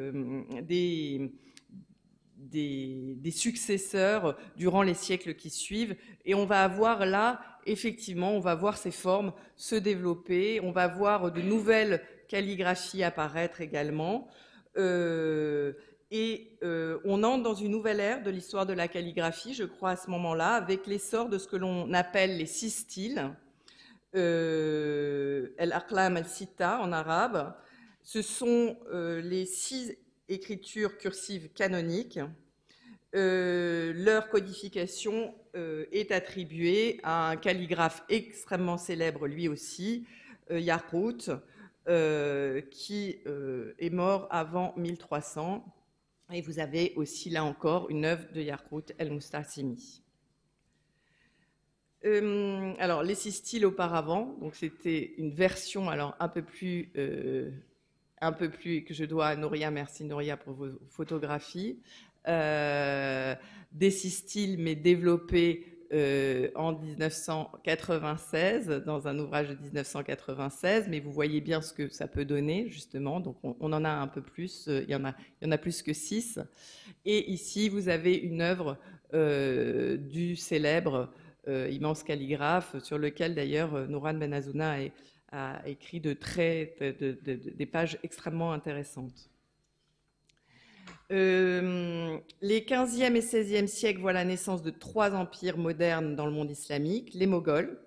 successeurs durant les siècles qui suivent. Et on va avoir là, effectivement, on va voir ces formes se développer, on va voir de nouvelles calligraphies apparaître également. On entre dans une nouvelle ère de l'histoire de la calligraphie, je crois, à ce moment-là, avec l'essor de ce que l'on appelle les 6 styles, al-aqlam al-sitta en arabe. Ce sont les 6 écritures cursives canoniques. Leur codification est attribuée à un calligraphe extrêmement célèbre lui aussi, Yarkout, qui est mort avant 1300. Et vous avez aussi là encore une œuvre de Yarkout el-Mustasimi. Alors les 6 styles auparavant, donc c'était une version alors un peu plus que je dois à Nouria, merci Nouria pour vos photographies, des 6 styles mais développés en 1996 dans un ouvrage de 1996, mais vous voyez bien ce que ça peut donner justement, donc on en a un peu plus, il y en a plus que 6, et ici vous avez une œuvre du célèbre immense calligraphe sur lequel d'ailleurs Nouran Ben Azouna a écrit des pages extrêmement intéressantes. Les 15e et 16e siècles voient la naissance de 3 empires modernes dans le monde islamique, les Moghols,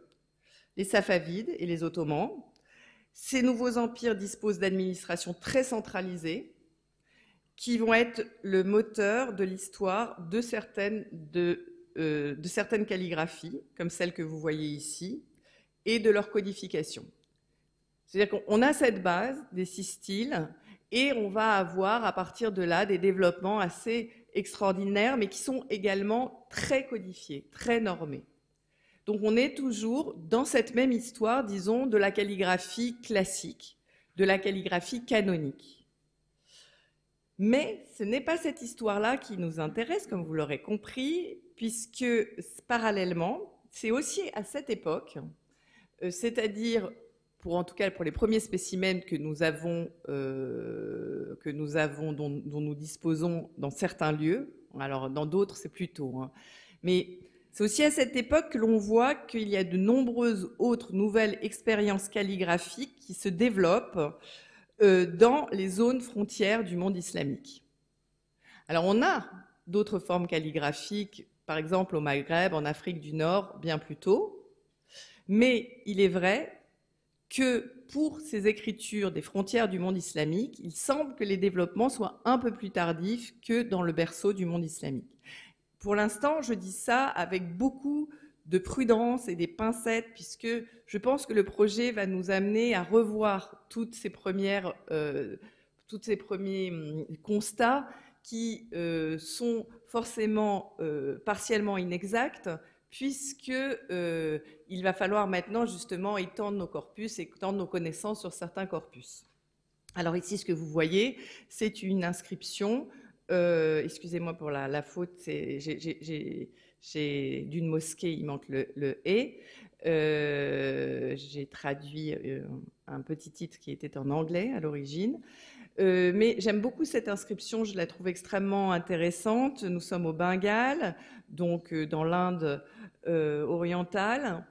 les Safavides et les Ottomans. Ces nouveaux empires disposent d'administrations très centralisées qui vont être le moteur de l'histoire de certaines calligraphies, comme celle que vous voyez ici, et de leur codification. C'est-à-dire qu'on a cette base des 6 styles et on va avoir à partir de là des développements assez extraordinaires, mais qui sont également très codifiés, très normés. Donc on est toujours dans cette même histoire, disons, de la calligraphie classique, de la calligraphie canonique. Mais ce n'est pas cette histoire-là qui nous intéresse, comme vous l'aurez compris, puisque parallèlement, c'est aussi à cette époque, c'est-à-dire en tout cas pour les premiers spécimens que nous avons, dont nous disposons dans certains lieux, alors dans d'autres c'est plus tôt, hein, mais c'est aussi à cette époque que l'on voit qu'il y a de nombreuses autres nouvelles expériences calligraphiques qui se développent dans les zones frontières du monde islamique. Alors on a d'autres formes calligraphiques, par exemple au Maghreb, en Afrique du Nord, bien plus tôt, mais il est vrai que pour ces écritures des frontières du monde islamique, il semble que les développements soient un peu plus tardifs que dans le berceau du monde islamique. Pour l'instant, je dis ça avec beaucoup de prudence et des pincettes, puisque je pense que le projet va nous amener à revoir tous ces premiers constats qui sont forcément partiellement inexacts, puisqu'il va falloir maintenant justement étendre nos corpus, étendre nos connaissances sur certains corpus. Alors ici, ce que vous voyez, c'est une inscription, excusez-moi pour la faute, j'ai d'une mosquée, il manque le « et ». J'ai traduit un petit titre qui était en anglais à l'origine. Mais j'aime beaucoup cette inscription, je la trouve extrêmement intéressante. Nous sommes au Bengale, donc dans l'Inde orientale.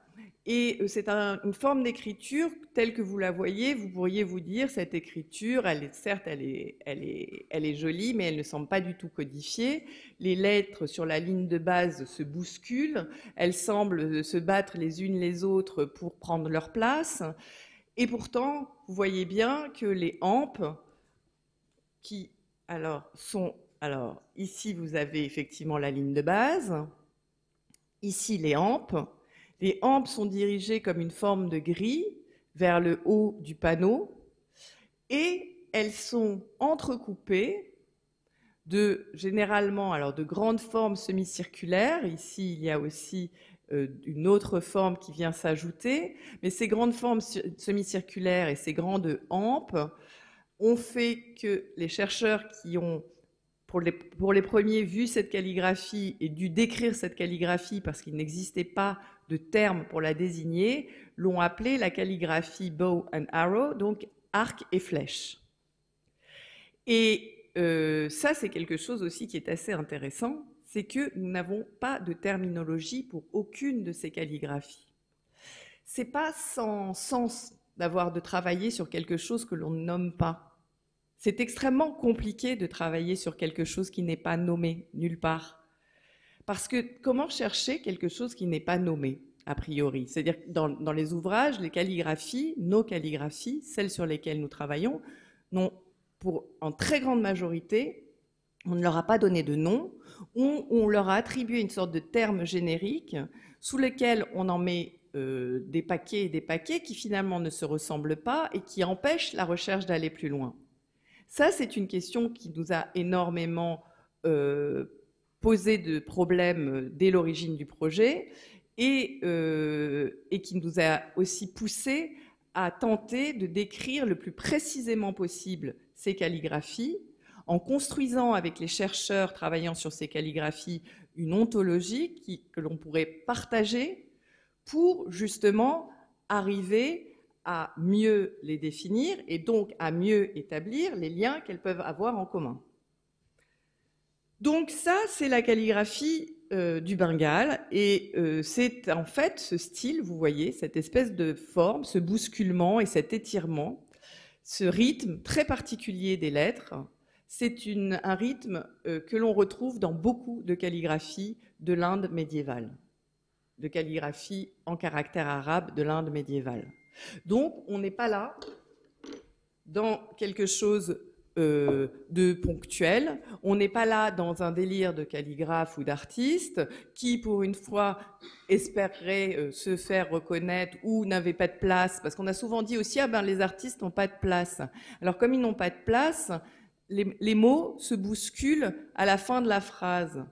Et c'est une forme d'écriture telle que vous la voyez. Vous pourriez vous dire, cette écriture, certes, elle est jolie, mais elle ne semble pas du tout codifiée. Les lettres sur la ligne de base se bousculent. Elles semblent se battre les unes les autres pour prendre leur place. Et pourtant, vous voyez bien que les hampes, qui alors ici vous avez effectivement la ligne de base, ici les hampes. Les hampes sont dirigées comme une forme de grille vers le haut du panneau et elles sont entrecoupées généralement de grandes formes semi-circulaires. Ici il y a aussi une autre forme qui vient s'ajouter, mais ces grandes formes semi-circulaires et ces grandes hampes ont fait que les chercheurs qui ont, pour les premiers, vu cette calligraphie et dû décrire cette calligraphie parce qu'il n'existait pas de terme pour la désigner, l'ont appelée la calligraphie bow and arrow, donc arc et flèche. Et ça, c'est quelque chose aussi qui est assez intéressant, c'est que nous n'avons pas de terminologie pour aucune de ces calligraphies. C'est pas sans sens de travailler sur quelque chose que l'on ne nomme pas. C'est extrêmement compliqué de travailler sur quelque chose qui n'est pas nommé nulle part. Parce que comment chercher quelque chose qui n'est pas nommé, a priori? C'est-à-dire que dans les ouvrages, les calligraphies, nos calligraphies, celles sur lesquelles nous travaillons, en très grande majorité, on ne leur a pas donné de nom, on leur a attribué une sorte de terme générique sous lequel on en met des paquets et des paquets qui finalement ne se ressemblent pas et qui empêchent la recherche d'aller plus loin. Ça, c'est une question qui nous a énormément posé de problèmes dès l'origine du projet et qui nous a aussi poussé à tenter de décrire le plus précisément possible ces calligraphies en construisant avec les chercheurs travaillant sur ces calligraphies une ontologie que l'on pourrait partager pour justement arriver à mieux les définir et donc à mieux établir les liens qu'elles peuvent avoir en commun. Donc ça, c'est la calligraphie du Bengale et c'est en fait ce style, vous voyez, cette espèce de forme, ce bousculement et cet étirement, ce rythme très particulier des lettres. C'est un rythme que l'on retrouve dans beaucoup de calligraphies de l'Inde médiévale, de calligraphie en caractère arabe de l'Inde médiévale. Donc, on n'est pas là dans quelque chose de ponctuel, on n'est pas là dans un délire de calligraphe ou d'artiste qui, pour une fois, espérerait se faire reconnaître ou n'avait pas de place, parce qu'on a souvent dit aussi, les artistes n'ont pas de place. Alors, comme ils n'ont pas de place, les mots se bousculent à la fin de la phrase.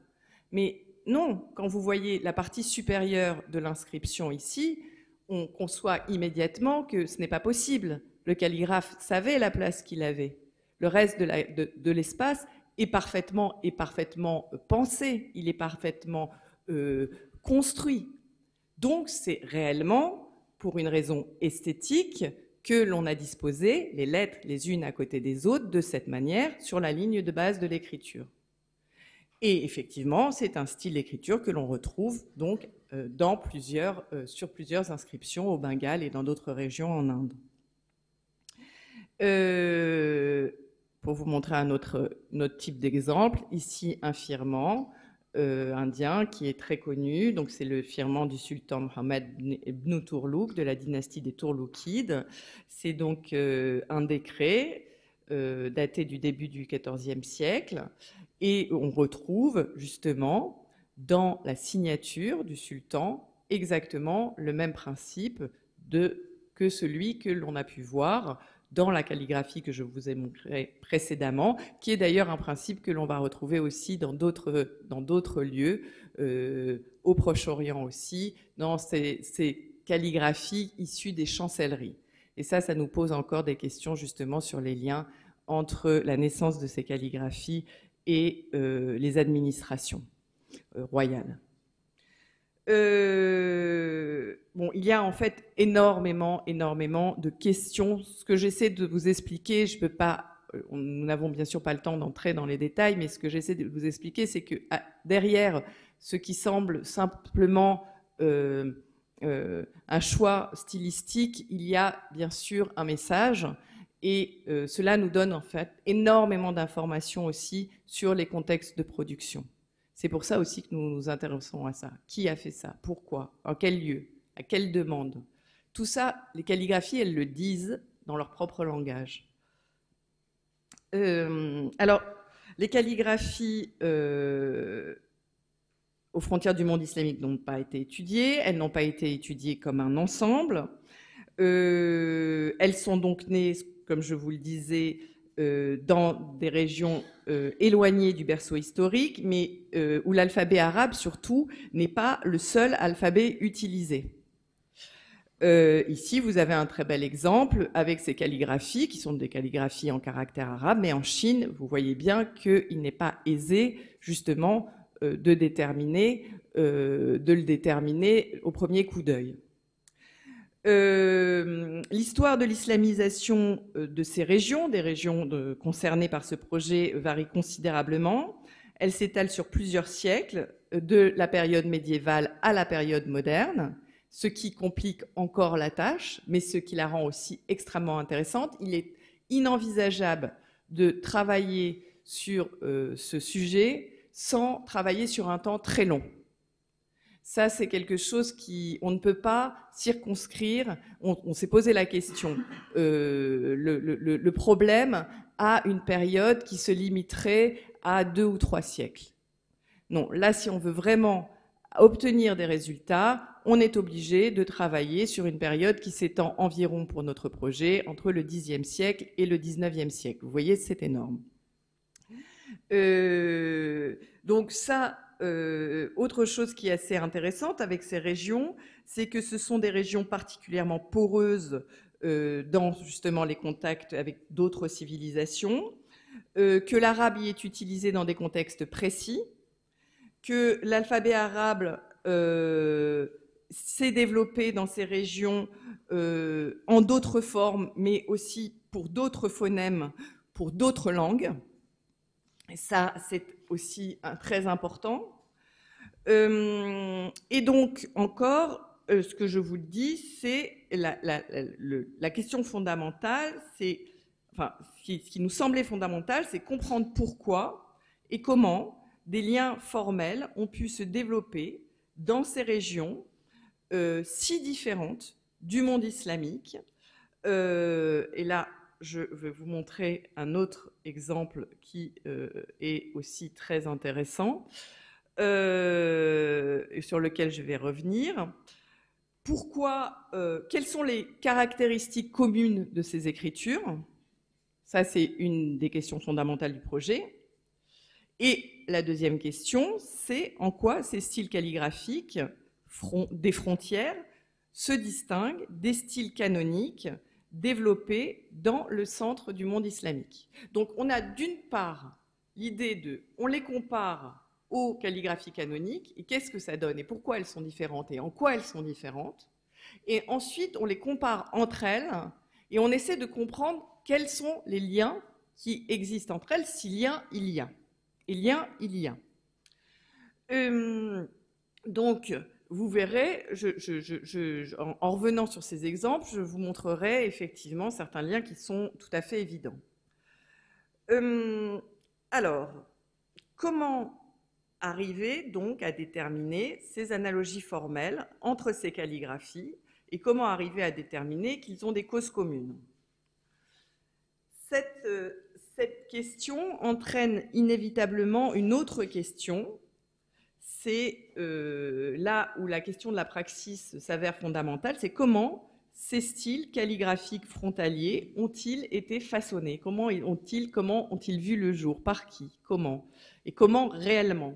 Mais non, quand vous voyez la partie supérieure de l'inscription ici, on conçoit immédiatement que ce n'est pas possible. Le calligraphe savait la place qu'il avait. Le reste de l'espace est parfaitement pensé, il est parfaitement construit. Donc c'est réellement, pour une raison esthétique, que l'on a disposé les lettres les unes à côté des autres de cette manière sur la ligne de base de l'écriture. Et effectivement, c'est un style d'écriture que l'on retrouve donc sur plusieurs inscriptions au Bengale et dans d'autres régions en Inde. Pour vous montrer un autre type d'exemple, ici un firman indien qui est très connu. Donc c'est le firman du sultan Mohammed ibn Turluk de la dynastie des Turlukides. C'est donc un décret daté du début du XIVe siècle. Et on retrouve justement dans la signature du sultan exactement le même principe que celui que l'on a pu voir dans la calligraphie que je vous ai montré précédemment, qui est d'ailleurs un principe que l'on va retrouver aussi dans d'autres lieux, au Proche-Orient aussi, dans ces calligraphies issues des chancelleries. Et ça nous pose encore des questions justement sur les liens entre la naissance de ces calligraphies et les administrations royales. Bon, il y a en fait énormément de questions. Ce que j'essaie de vous expliquer, je peux pas, nous n'avons bien sûr pas le temps d'entrer dans les détails, mais ce que j'essaie de vous expliquer, c'est que derrière ce qui semble simplement un choix stylistique, il y a bien sûr un message. Et cela nous donne en fait énormément d'informations aussi sur les contextes de production. C'est pour ça aussi que nous nous intéressons à ça. Qui a fait ça? Pourquoi? En quel lieu? À quelle demande? Tout ça, les calligraphies, elles le disent dans leur propre langage. Alors, les calligraphies aux frontières du monde islamique n'ont pas été étudiées. Elles n'ont pas été étudiées comme un ensemble. Elles sont donc nées, comme je vous le disais, dans des régions éloignées du berceau historique, mais où l'alphabet arabe, surtout, n'est pas le seul alphabet utilisé. Ici, vous avez un très bel exemple avec ces calligraphies, qui sont des calligraphies en caractère arabe, mais en Chine, vous voyez bien qu'il n'est pas aisé, justement, de le déterminer au premier coup d'œil. L'histoire de l'islamisation de ces régions, des régions concernées par ce projet, varie considérablement. Elle s'étale sur plusieurs siècles, de la période médiévale à la période moderne, ce qui complique encore la tâche, mais ce qui la rend aussi extrêmement intéressante. Il est inenvisageable de travailler sur ce sujet sans travailler sur un temps très long. Ça, c'est quelque chose on ne peut pas circonscrire. On s'est posé la question. Le problème à une période qui se limiterait à 2 ou 3 siècles. Non, là, si on veut vraiment obtenir des résultats, on est obligé de travailler sur une période qui s'étend environ pour notre projet entre le Xe siècle et le XIXe siècle. Vous voyez, c'est énorme. Donc ça... autre chose qui est assez intéressante avec ces régions, c'est que ce sont des régions particulièrement poreuses dans justement les contacts avec d'autres civilisations, que l'arabe y est utilisé dans des contextes précis, que l'alphabet arabe s'est développé dans ces régions en d'autres formes, mais aussi pour d'autres phonèmes, pour d'autres langues. Et ça, c'est aussi très important. Et donc, encore, ce que je vous dis, c'est la question fondamentale, ce qui nous semblait fondamental, c'est comprendre pourquoi et comment des liens formels ont pu se développer dans ces régions si différentes du monde islamique. Et là, je vais vous montrer un autre exemple qui est aussi très intéressant, et sur lequel je vais revenir. Quelles sont les caractéristiques communes de ces écritures? Ça, c'est une des questions fondamentales du projet. Et la deuxième question, c'est en quoi ces styles calligraphiques des frontières se distinguent des styles canoniques développés dans le centre du monde islamique. Donc on a d'une part l'idée on les compare aux calligraphies canoniques, et qu'est-ce que ça donne, et pourquoi elles sont différentes, et en quoi elles sont différentes. Et ensuite, on les compare entre elles, et on essaie de comprendre quels sont les liens qui existent entre elles, si lien il y a. Et lien il y a. Donc, vous verrez, en revenant sur ces exemples, je vous montrerai effectivement certains liens qui sont tout à fait évidents. Alors, comment arriver donc à déterminer ces analogies formelles entre ces calligraphies et comment arriver à déterminer qu'ils ont des causes communes? Cette question entraîne inévitablement une autre question. C'est là où la question de la praxis s'avère fondamentale, c'est comment ces styles calligraphiques frontaliers ont-ils été façonnés? Comment ont-ils vu le jour? Par qui? Comment? Et comment réellement?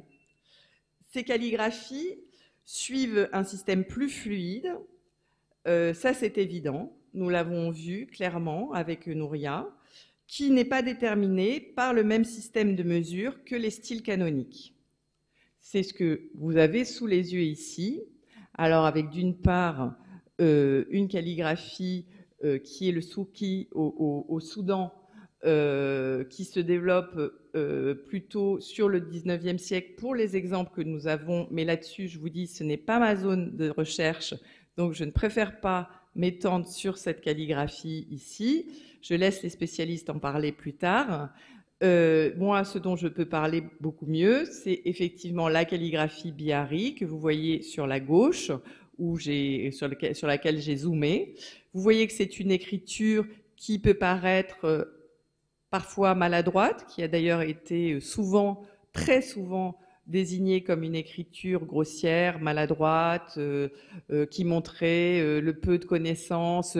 Ces calligraphies suivent un système plus fluide, ça c'est évident, nous l'avons vu clairement avec Nouria, qui n'est pas déterminé par le même système de mesure que les styles canoniques. C'est ce que vous avez sous les yeux ici. Alors avec d'une part une calligraphie qui est le souki au Soudan, qui se développe plutôt sur le 19e siècle pour les exemples que nous avons, mais là-dessus je vous dis ce n'est pas ma zone de recherche, donc je ne préfère pas m'étendre sur cette calligraphie ici. Je laisse les spécialistes en parler plus tard. Moi, ce dont je peux parler beaucoup mieux, c'est effectivement la calligraphie Bihari que vous voyez sur la gauche, sur laquelle j'ai zoomé. Vous voyez que c'est une écriture qui peut paraître parfois maladroite, qui a d'ailleurs été souvent, très souvent, désignée comme une écriture grossière, maladroite, qui montrait le peu de connaissances.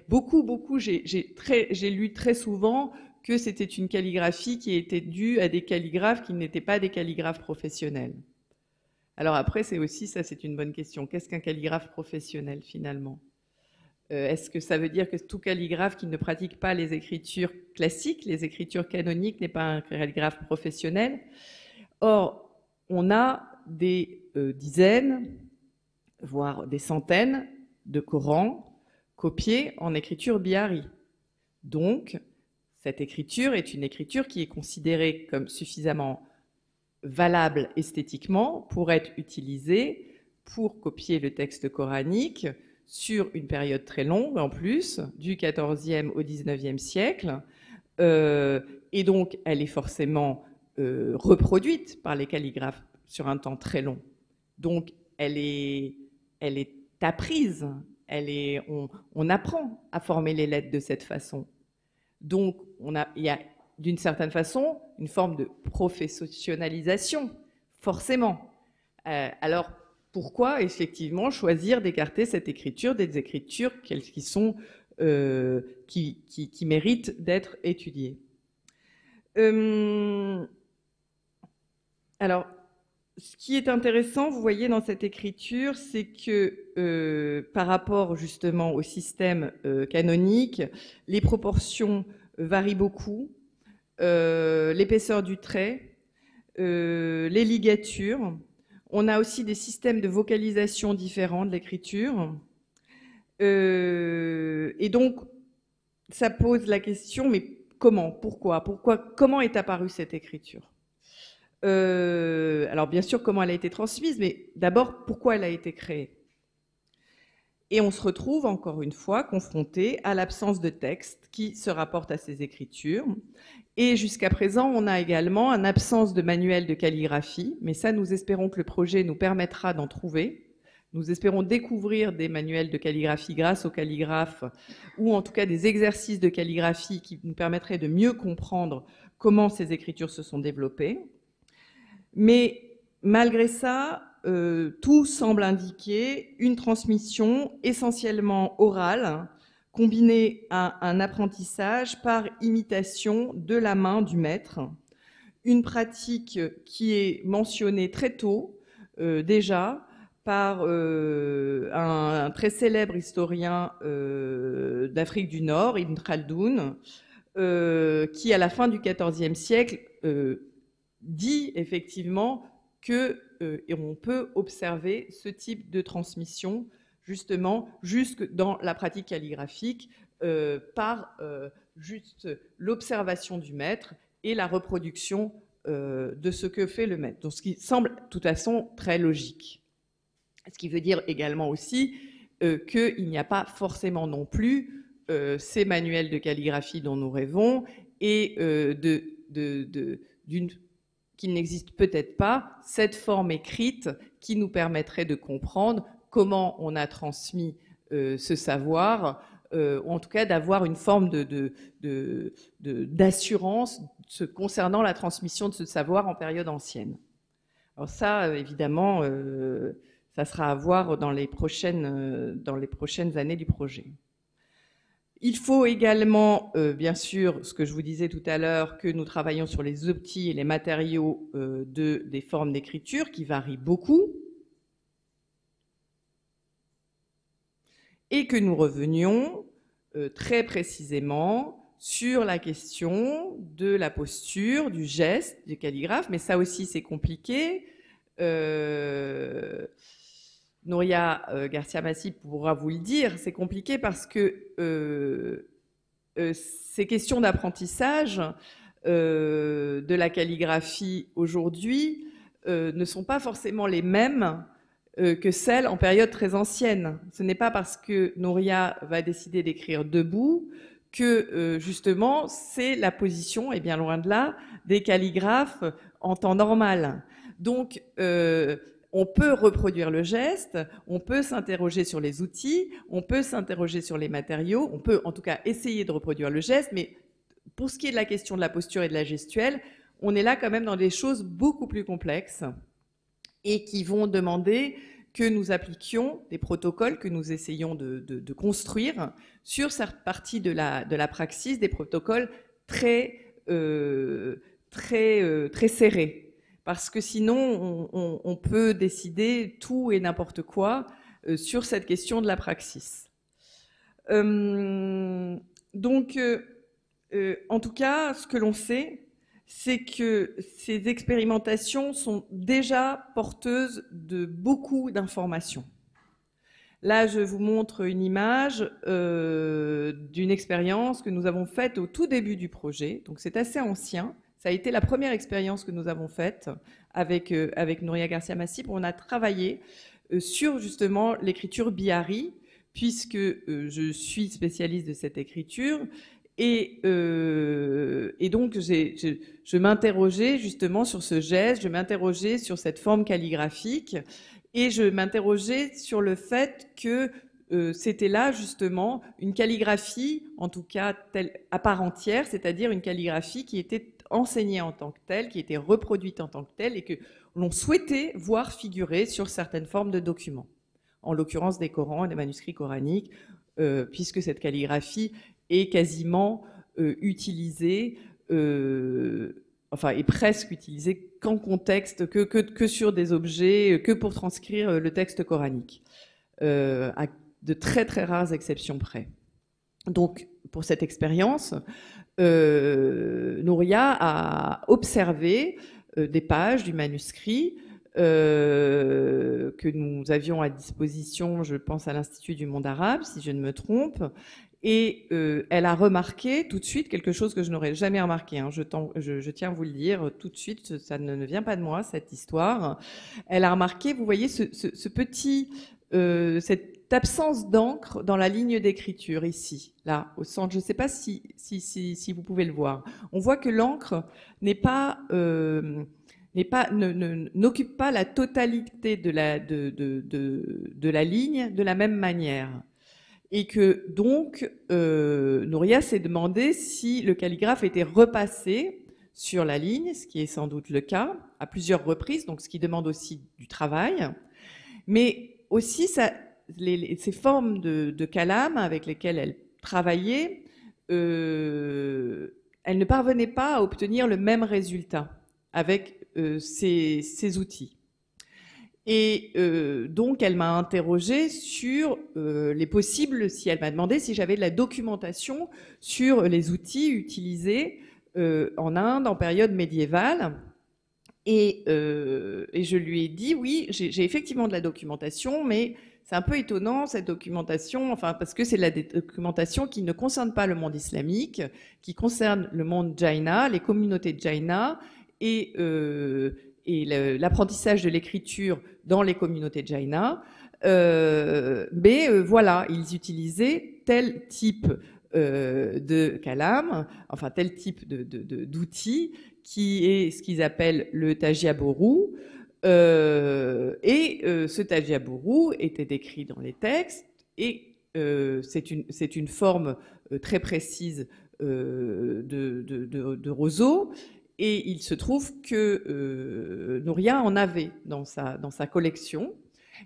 Beaucoup, j'ai lu très souvent que c'était une calligraphie qui était due à des calligraphes qui n'étaient pas des calligraphes professionnels. Alors après, c'est une bonne question. Qu'est-ce qu'un calligraphe professionnel, finalement? Est-ce que ça veut dire que tout calligraphe qui ne pratique pas les écritures classiques, les écritures canoniques, n'est pas un calligraphe professionnel? Or, on a des dizaines, voire des centaines de Corans copiés en écriture Bihari. Donc, cette écriture est une écriture qui est considérée comme suffisamment valable esthétiquement pour être utilisée pour copier le texte coranique sur une période très longue, en plus, du XIVe au XIXe siècle. Et donc, elle est forcément reproduite par les calligraphes sur un temps très long. Donc, elle est apprise, on apprend à former les lettres de cette façon. Donc, il y a d'une certaine façon une forme de professionnalisation, forcément. Alors, pourquoi effectivement choisir d'écarter cette écriture des écritures qui méritent d'être étudiées? Alors, ce qui est intéressant, vous voyez, dans cette écriture, c'est que par rapport justement au système canonique, les proportions varient beaucoup, l'épaisseur du trait, les ligatures. On a aussi des systèmes de vocalisation différents de l'écriture. Et donc, ça pose la question, mais comment? Pourquoi? Comment est apparue cette écriture? Alors bien sûr, comment elle a été transmise, mais d'abord, pourquoi elle a été créée? Et on se retrouve, encore une fois, confronté à l'absence de texte qui se rapporte à ces écritures. Et jusqu'à présent, on a également une absence de manuel de calligraphie, mais ça, nous espérons que le projet nous permettra d'en trouver. Nous espérons découvrir des manuels de calligraphie grâce aux calligraphes, ou en tout cas des exercices de calligraphie qui nous permettraient de mieux comprendre comment ces écritures se sont développées. Mais malgré ça, tout semble indiquer une transmission essentiellement orale, combinée à un apprentissage par imitation de la main du maître, une pratique qui est mentionnée très tôt, déjà, par un très célèbre historien d'Afrique du Nord, Ibn Khaldoun, qui, à la fin du XIVe siècle, dit effectivement qu'on peut observer ce type de transmission, justement, jusque dans la pratique calligraphique, par juste l'observation du maître et la reproduction de ce que fait le maître. Donc, ce qui semble, de toute façon, très logique. Ce qui veut dire également aussi qu'il n'y a pas forcément non plus ces manuels de calligraphie dont nous rêvons et qu'il n'existe peut-être pas cette forme écrite qui nous permettrait de comprendre comment on a transmis ce savoir, ou en tout cas d'avoir une forme d'assurance concernant la transmission de ce savoir en période ancienne. Alors ça, évidemment, ça sera à voir dans les prochaines années du projet. Il faut également, bien sûr, ce que je vous disais tout à l'heure, que nous travaillons sur les outils et les matériaux des formes d'écriture qui varient beaucoup, et que nous revenions très précisément sur la question de la posture, du geste, du calligraphe, mais ça aussi c'est compliqué. Nouria Garcia-Massy pourra vous le dire, c'est compliqué parce que ces questions d'apprentissage de la calligraphie aujourd'hui ne sont pas forcément les mêmes que celles en période très ancienne. Ce n'est pas parce que Nouria va décider d'écrire debout que justement c'est la position, et bien loin de là, des calligraphes en temps normal. Donc on peut reproduire le geste, on peut s'interroger sur les outils, on peut s'interroger sur les matériaux, on peut en tout cas essayer de reproduire le geste, mais pour ce qui est de la question de la posture et de la gestuelle, on est là quand même dans des choses beaucoup plus complexes et qui vont demander que nous appliquions des protocoles que nous essayons de construire sur cette partie de la praxis, des protocoles très serrés. Parce que sinon, on peut décider tout et n'importe quoi sur cette question de la praxis. Donc, en tout cas, ce que l'on sait, c'est que ces expérimentations sont déjà porteuses de beaucoup d'informations. Là, je vous montre une image d'une expérience que nous avons faite au tout début du projet. Donc, c'est assez ancien. Ça a été la première expérience que nous avons faite avec Nouria Garcia-Massy. On a travaillé sur justement l'écriture Bihari, puisque je suis spécialiste de cette écriture. Et donc, je m'interrogeais justement sur ce geste, je m'interrogeais sur cette forme calligraphique, et je m'interrogeais sur le fait que c'était là justement une calligraphie, en tout cas à part entière, c'est-à-dire une calligraphie qui était enseignée en tant que telle, qui était reproduite en tant que telle, et que l'on souhaitait voir figurer sur certaines formes de documents, en l'occurrence des Corans et des manuscrits coraniques, puisque cette calligraphie est quasiment utilisée, enfin est presque utilisée qu'en contexte, que sur des objets, que pour transcrire le texte coranique, à de très très rares exceptions près. Donc pour cette expérience, Nouria a observé des pages du manuscrit que nous avions à disposition, je pense à l'Institut du monde arabe, si je ne me trompe, et elle a remarqué tout de suite quelque chose que je n'aurais jamais remarqué, hein, je tiens à vous le dire tout de suite, ça ne vient pas de moi, cette histoire. Elle a remarqué, vous voyez, cette absence d'encre dans la ligne d'écriture ici, là, au centre. Je ne sais pas si vous pouvez le voir. On voit que l'encre n'occupe pas la totalité de la ligne de la même manière. Et que donc, Nouria s'est demandé si le calligraphe était repassé sur la ligne, ce qui est sans doute le cas, à plusieurs reprises, donc ce qui demande aussi du travail. Mais aussi, ces formes de calame avec lesquelles elle travaillait, elle ne parvenait pas à obtenir le même résultat. avec ces outils. Et donc, elle m'a interrogée sur les possibles, si elle m'a demandé si j'avais de la documentation sur les outils utilisés en Inde en période médiévale. Et je lui ai dit, oui, j'ai effectivement de la documentation, mais c'est un peu étonnant, cette documentation, enfin, parce que c'est de la documentation qui ne concerne pas le monde islamique, qui concerne le monde Jaina, les communautés Jaina, et l'apprentissage de l'écriture dans les communautés Jaina. Mais voilà, ils utilisaient tel type de kalam, enfin tel type d'outil, qui est ce qu'ils appellent le Tajiaboru. Ce Tajiaboru était décrit dans les textes, et c'est une forme très précise de roseau. Et il se trouve que Nouria en avait dans sa collection.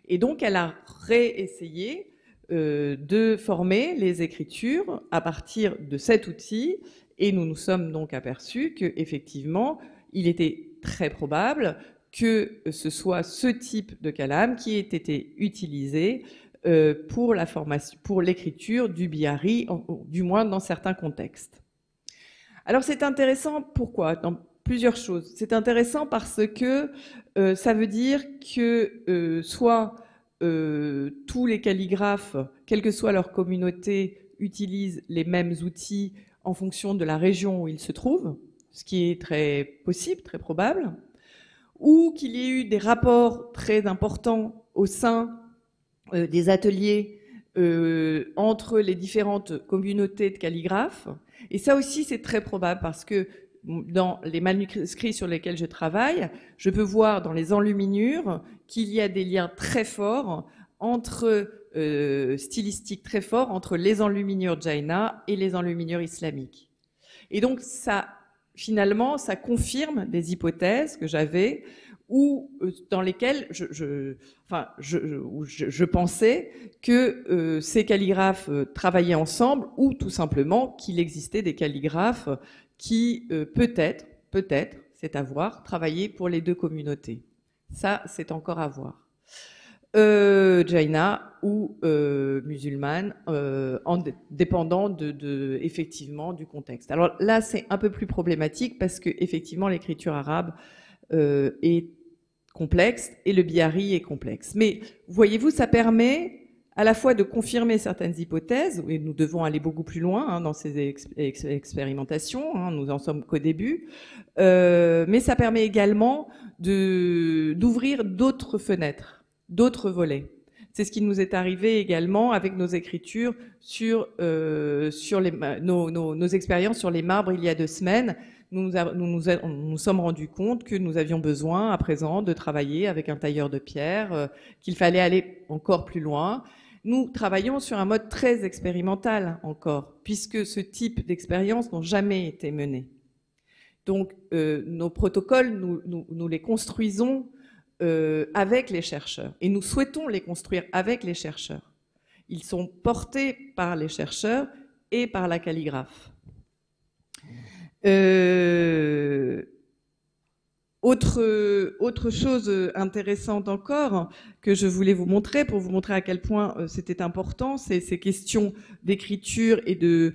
Et donc, elle a réessayé de former les écritures à partir de cet outil. Et nous nous sommes donc aperçus qu'effectivement, il était très probable que ce soit ce type de kalam qui ait été utilisé pour l'écriture du bihari, du moins dans certains contextes. Alors c'est intéressant, pourquoi? Dans plusieurs choses. C'est intéressant parce que ça veut dire que soit tous les calligraphes, quelle que soit leur communauté, utilisent les mêmes outils en fonction de la région où ils se trouvent, ce qui est très possible, très probable, ou qu'il y ait eu des rapports très importants au sein des ateliers entre les différentes communautés de calligraphes. Et ça aussi, c'est très probable parce que dans les manuscrits sur lesquels je travaille, je peux voir dans les enluminures qu'il y a des liens très forts stylistiques très forts entre les enluminures Jaina et les enluminures islamiques. Et donc, finalement, ça confirme des hypothèses que j'avais dans lesquelles je pensais que ces calligraphes travaillaient ensemble, ou tout simplement qu'il existait des calligraphes qui peut-être, c'est à voir, travaillaient pour les deux communautés. Ça, c'est encore à voir. Jaina ou musulmane, dépendant effectivement du contexte. Alors là, c'est un peu plus problématique parce que effectivement, l'écriture arabe est complexe et le bihari est complexe. Mais voyez-vous, ça permet à la fois de confirmer certaines hypothèses, et nous devons aller beaucoup plus loin dans ces expérimentations, nous en sommes qu'au début, mais ça permet également d'ouvrir d'autres fenêtres, d'autres volets. C'est ce qui nous est arrivé également avec nos écritures sur nos expériences sur les marbres il y a 2 semaines. Nous sommes rendus compte que nous avions besoin à présent de travailler avec un tailleur de pierre, qu'il fallait aller encore plus loin. Nous travaillons sur un mode très expérimental encore, puisque ce type d'expériences n'ont jamais été menées. Donc nos protocoles, nous les construisons avec les chercheurs, et nous souhaitons les construire avec les chercheurs. Ils sont portés par les chercheurs et par la calligraphe. Autre chose intéressante encore que je voulais vous montrer, pour vous montrer à quel point c'était important, c'est ces questions d'écriture et de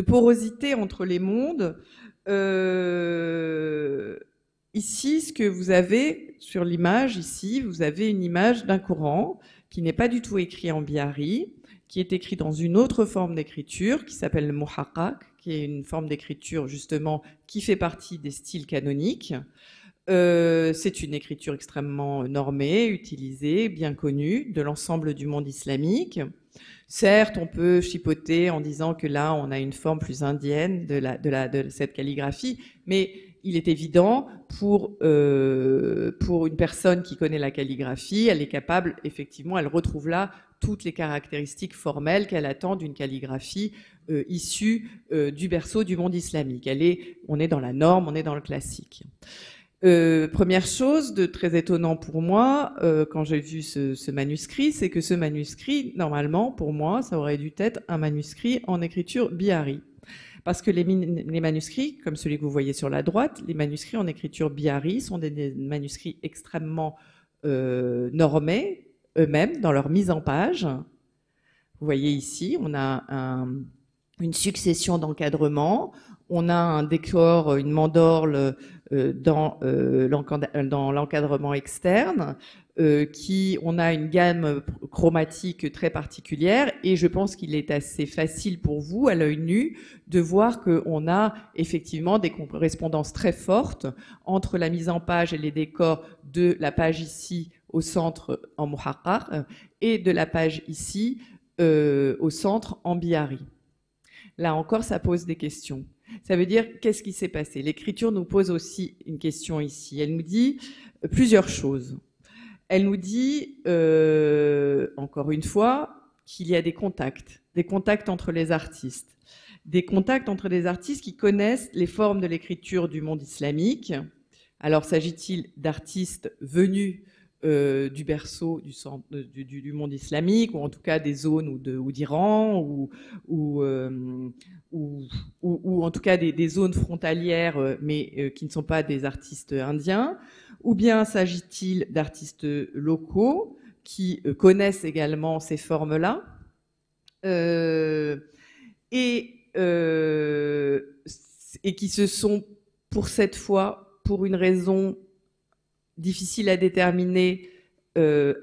porosité entre les mondes. Ici, ce que vous avez sur l'image, ici, vous avez une image d'un Coran qui n'est pas du tout écrit en bihari, qui est écrit dans une autre forme d'écriture qui s'appelle le muhaqqaq, qui est une forme d'écriture justement qui fait partie des styles canoniques. C'est une écriture extrêmement normée, utilisée, bien connue de l'ensemble du monde islamique. Certes, on peut chipoter en disant que là, on a une forme plus indienne de cette calligraphie, mais il est évident pour une personne qui connaît la calligraphie, elle est capable, effectivement, elle retrouve là toutes les caractéristiques formelles qu'elle attend d'une calligraphie issue du berceau du monde islamique. On est dans la norme, on est dans le classique. Première chose de très étonnant pour moi, quand j'ai vu ce manuscrit, c'est que ce manuscrit, normalement, pour moi, ça aurait dû être un manuscrit en écriture bihari. parce que les manuscrits, comme celui que vous voyez sur la droite, les manuscrits en écriture bihari sont des manuscrits extrêmement normés eux-mêmes dans leur mise en page. Vous voyez ici, on a une succession d'encadrements, on a un décor, une mandorle dans l'encadrement externe, on a une gamme chromatique très particulière, et je pense qu'il est assez facile pour vous, à l'œil nu, de voir qu'on a effectivement des correspondances très fortes entre la mise en page et les décors de la page ici au centre en muhaqqaq et de la page ici au centre en bihari. Là encore, ça pose des questions. Ça veut dire, qu'est-ce qui s'est passé? L'écriture nous pose aussi une question ici. Elle nous dit plusieurs choses. Elle nous dit, encore une fois, qu'il y a des contacts entre les artistes. Des contacts entre des artistes qui connaissent les formes de l'écriture du monde islamique. Alors, s'agit-il d'artistes venus du berceau du monde islamique, ou en tout cas des zones ou d'Iran, ou en tout cas des zones frontalières, mais qui ne sont pas des artistes indiens, ou bien s'agit-il d'artistes locaux qui connaissent également ces formes-là, et qui se sont, pour cette fois, pour une raison difficile à déterminer,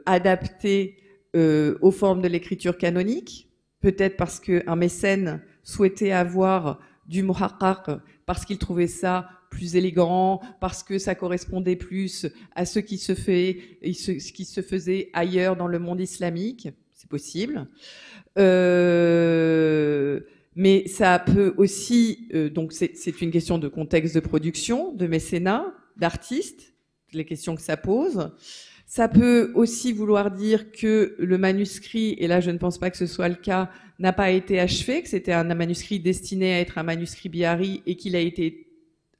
adapté aux formes de l'écriture canonique, peut-être parce qu'un mécène souhaitait avoir du muhaqqaq, parce qu'il trouvait ça plus élégant, parce que ça correspondait plus à ce qui se faisait ailleurs dans le monde islamique. C'est possible. Mais ça peut aussi, donc c'est une question de contexte de production, de mécénat, d'artistes, les questions que ça pose. Ça peut aussi vouloir dire que le manuscrit, et là je ne pense pas que ce soit le cas, n'a pas été achevé, que c'était un manuscrit destiné à être un manuscrit bihari et qu'il a été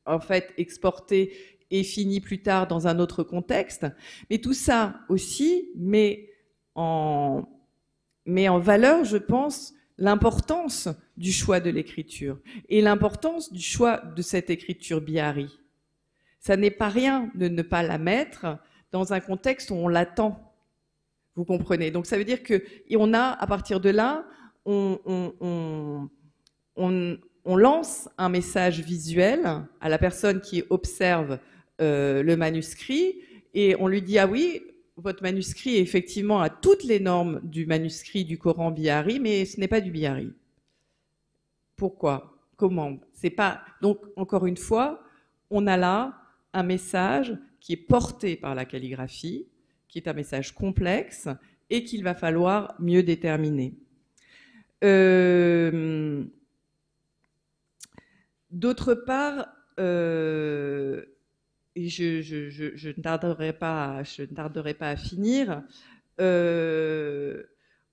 en fait exporté et fini plus tard dans un autre contexte. Mais tout ça aussi met en valeur, je pense, l'importance du choix de l'écriture et l'importance du choix de cette écriture bihari. Ça n'est pas rien de ne pas la mettre dans un contexte où on l'attend. Vous comprenez? Donc ça veut dire que on a, à partir de là, on lance un message visuel à la personne qui observe le manuscrit, et on lui dit: ah oui, votre manuscrit effectivement a toutes les normes du manuscrit du Coran bihari, mais ce n'est pas du bihari. Pourquoi? Comment? C'est pas. Donc encore une fois, on a là un message qui est porté par la calligraphie, qui est un message complexe et qu'il va falloir mieux déterminer. D'autre part, et je ne tarderai pas à finir,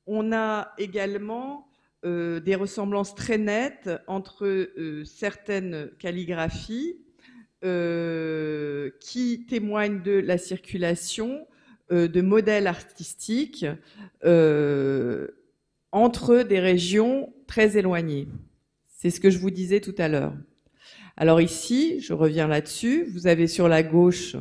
on a également des ressemblances très nettes entre certaines calligraphies qui témoignent de la circulation de modèles artistiques entre des régions très éloignées. C'est ce que je vous disais tout à l'heure. Alors ici, je reviens là-dessus, vous avez sur la gauche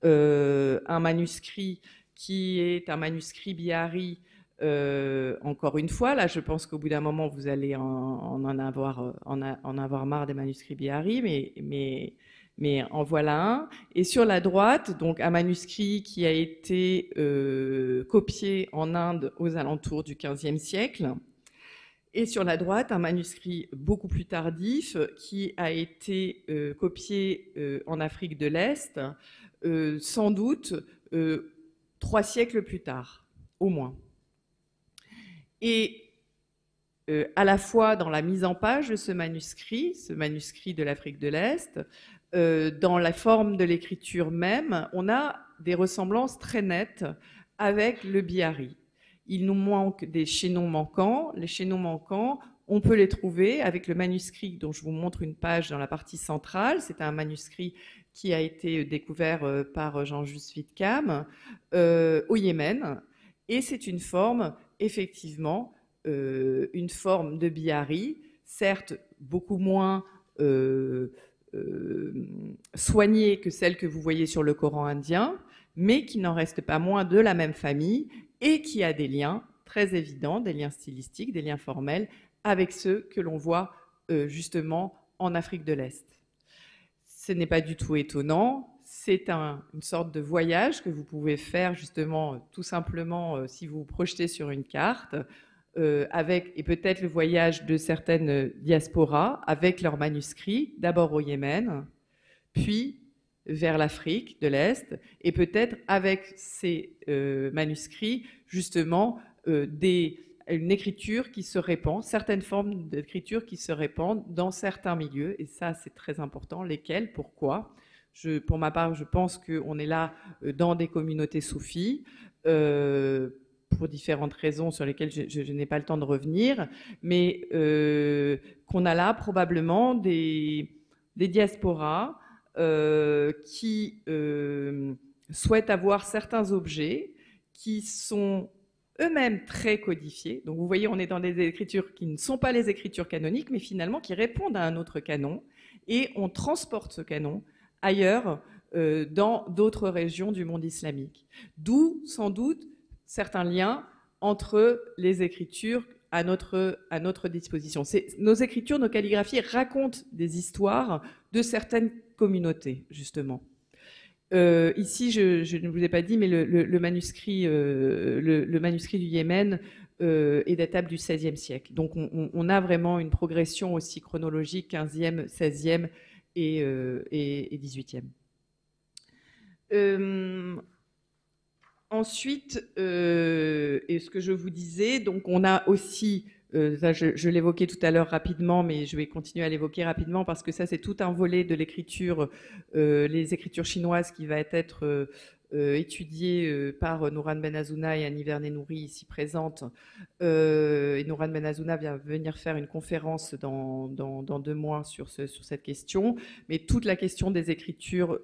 un manuscrit qui est un manuscrit bihari. Encore une fois, là, je pense qu'au bout d'un moment, vous allez en avoir marre des manuscrits bihari, mais en voilà un. Et sur la droite, donc un manuscrit qui a été copié en Inde aux alentours du XVe siècle. Et sur la droite, un manuscrit beaucoup plus tardif qui a été copié en Afrique de l'Est, sans doute 3 siècles plus tard, au moins. Et à la fois dans la mise en page de ce manuscrit de l'Afrique de l'Est, dans la forme de l'écriture même, on a des ressemblances très nettes avec le bihari. Il nous manque des chaînons manquants. Les chaînons manquants, on peut les trouver avec le manuscrit dont je vous montre une page dans la partie centrale. C'est un manuscrit qui a été découvert par Jean-Just Wittkamp au Yémen. Et c'est une forme, effectivement, une forme de bihari, certes beaucoup moins soignées que celles que vous voyez sur le Coran indien, mais qui n'en reste pas moins de la même famille et qui a des liens très évidents, des liens stylistiques, des liens formels, avec ceux que l'on voit justement en Afrique de l'Est. Ce n'est pas du tout étonnant, c'est une sorte de voyage que vous pouvez faire justement tout simplement si vous vous projetez sur une carte, et peut-être le voyage de certaines diasporas avec leurs manuscrits, d'abord au Yémen, puis vers l'Afrique de l'Est, et peut-être avec ces manuscrits, justement, une écriture qui se répand, certaines formes d'écriture qui se répandent dans certains milieux, et ça c'est très important. Lesquels, pourquoi? Pour ma part, je pense qu'on est là dans des communautés soufis, pour différentes raisons sur lesquelles je n'ai pas le temps de revenir, mais qu'on a là probablement des diasporas qui souhaitent avoir certains objets qui sont eux-mêmes très codifiés. Donc vous voyez, on est dans des écritures qui ne sont pas les écritures canoniques, mais finalement qui répondent à un autre canon, et on transporte ce canon ailleurs, dans d'autres régions du monde islamique. D'où, sans doute, certains liens entre les écritures à notre disposition. Nos écritures, nos calligraphies racontent des histoires de certaines communautés, justement. Ici, je ne vous ai pas dit, mais le manuscrit du Yémen est datable du XVIe siècle. Donc on a vraiment une progression aussi chronologique, 15e, 16e et 18e. Ensuite, et ce que je vous disais, donc on a aussi, ça je l'évoquais tout à l'heure rapidement, mais je vais continuer à l'évoquer rapidement parce que ça c'est tout un volet de l'écriture, les écritures chinoises qui va être étudié par Nouran Benazouna et Annie Vernet-Nouri ici présente. Et Nouran Benazouna vient venir faire une conférence dans 2 mois sur cette question. Mais toute la question des écritures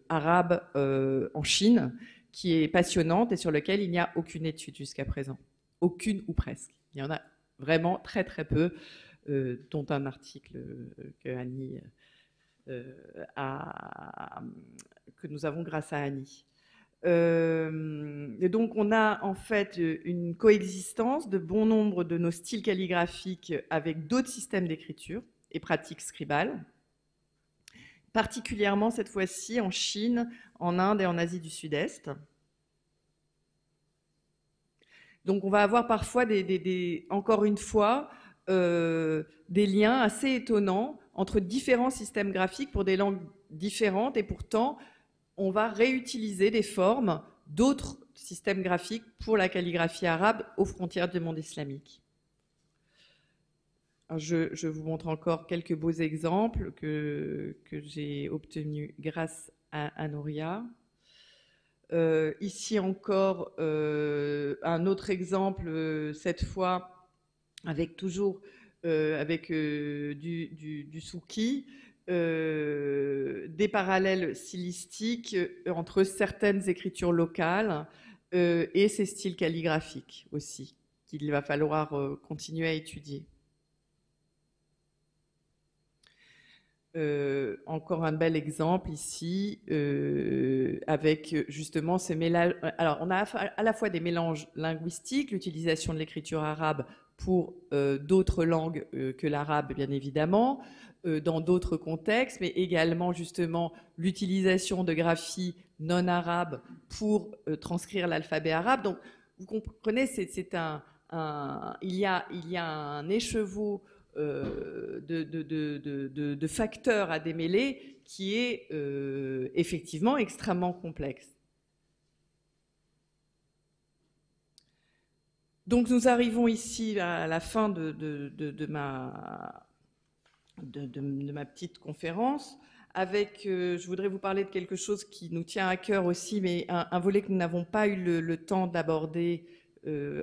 arabes en Chine, qui est passionnante et sur laquelle il n'y a aucune étude jusqu'à présent. Aucune ou presque. Il y en a vraiment très très peu, dont un article que Annie que nous avons grâce à Annie. Et donc on a en fait une coexistence de bon nombre de nos styles calligraphiques avec d'autres systèmes d'écriture et pratiques scribales, particulièrement cette fois-ci en Chine, en Inde et en Asie du Sud-Est. Donc on va avoir parfois encore une fois des liens assez étonnants entre différents systèmes graphiques pour des langues différentes, et pourtant on va réutiliser des formes d'autres systèmes graphiques pour la calligraphie arabe aux frontières du monde islamique. Je vous montre encore quelques beaux exemples que j'ai obtenus grâce à Nouria. Ici encore un autre exemple, cette fois avec toujours du souki, des parallèles stylistiques entre certaines écritures locales et ces styles calligraphiques aussi, qu'il va falloir continuer à étudier. Encore un bel exemple ici, avec justement ces mélanges. Alors, on a à la fois des mélanges linguistiques, l'utilisation de l'écriture arabe pour d'autres langues que l'arabe, bien évidemment, dans d'autres contextes, mais également justement l'utilisation de graphies non arabes pour transcrire l'alphabet arabe. Donc, vous comprenez, il y a un écheveau de facteurs à démêler qui est effectivement extrêmement complexe. Donc nous arrivons ici à la fin de ma petite conférence avec, je voudrais vous parler de quelque chose qui nous tient à cœur aussi, mais un volet que nous n'avons pas eu le temps d'aborder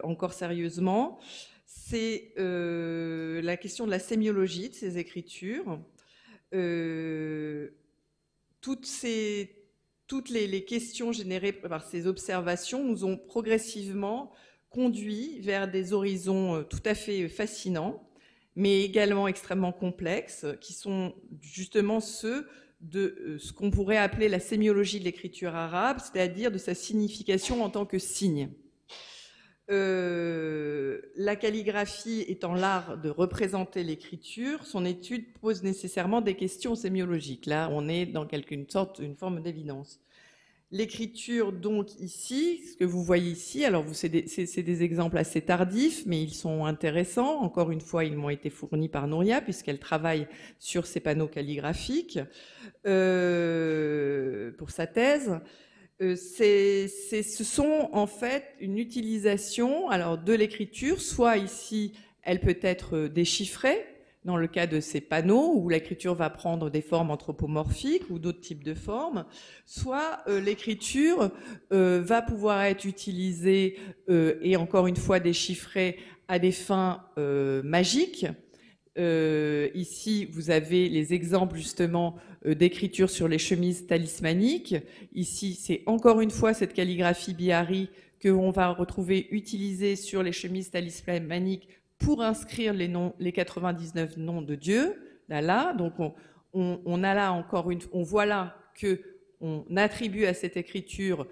encore sérieusement. C'est la question de la sémiologie de ces écritures. Toutes les questions générées par ces observations nous ont progressivement conduit vers des horizons tout à fait fascinants mais également extrêmement complexes, qui sont justement ceux de ce qu'on pourrait appeler la sémiologie de l'écriture arabe, c'est-à-dire de sa signification en tant que signe. La calligraphie étant l'art de représenter l'écriture, son étude pose nécessairement des questions sémiologiques. Là, on est dans une forme d'évidence. L'écriture, donc, ici, ce que vous voyez ici, alors c'est des exemples assez tardifs, mais ils sont intéressants. Encore une fois, ils m'ont été fournis par Nouria, puisqu'elle travaille sur ces panneaux calligraphiques pour sa thèse. Ce sont en fait une utilisation alors, de l'écriture, soit ici, elle peut être déchiffrée, dans le cas de ces panneaux, où l'écriture va prendre des formes anthropomorphiques ou d'autres types de formes, soit l'écriture va pouvoir être utilisée et encore une fois déchiffrée à des fins magiques. Ici, vous avez les exemples justement d'écriture sur les chemises talismaniques. Ici, c'est encore une fois cette calligraphie bihari que l'on va retrouver utilisée sur les chemises talismaniques pour inscrire les 99 noms de Dieu. Là. Donc, on a là encore on voit là qu'on attribue à cette écriture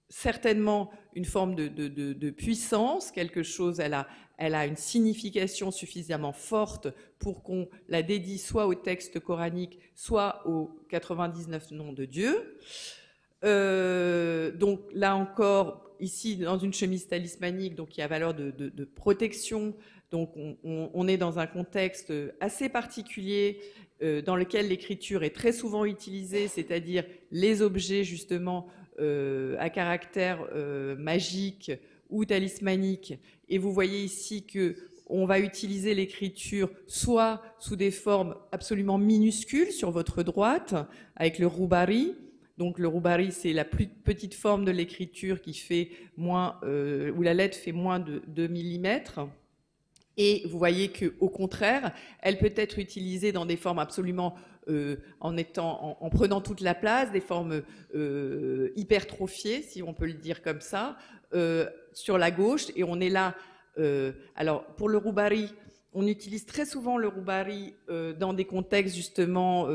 certainement une forme de puissance, quelque chose, elle a une signification suffisamment forte pour qu'on la dédie soit au texte coranique, soit aux 99 noms de Dieu. Donc là encore, ici, dans une chemise talismanique, donc qui a valeur de protection, donc on est dans un contexte assez particulier dans lequel l'écriture est très souvent utilisée, c'est-à-dire les objets justement à caractère magique ou talismanique. Et vous voyez ici qu'on va utiliser l'écriture soit sous des formes absolument minuscules sur votre droite, avec le roubari. Donc le roubari, c'est la plus petite forme de l'écriture qui fait moins, où la lettre fait moins de 2 mm. Et vous voyez qu'au contraire, elle peut être utilisée dans des formes absolument, en prenant toute la place, des formes hypertrophiées, si on peut le dire comme ça, sur la gauche. Et on est là, alors pour le roubari, on utilise très souvent le roubari dans des contextes justement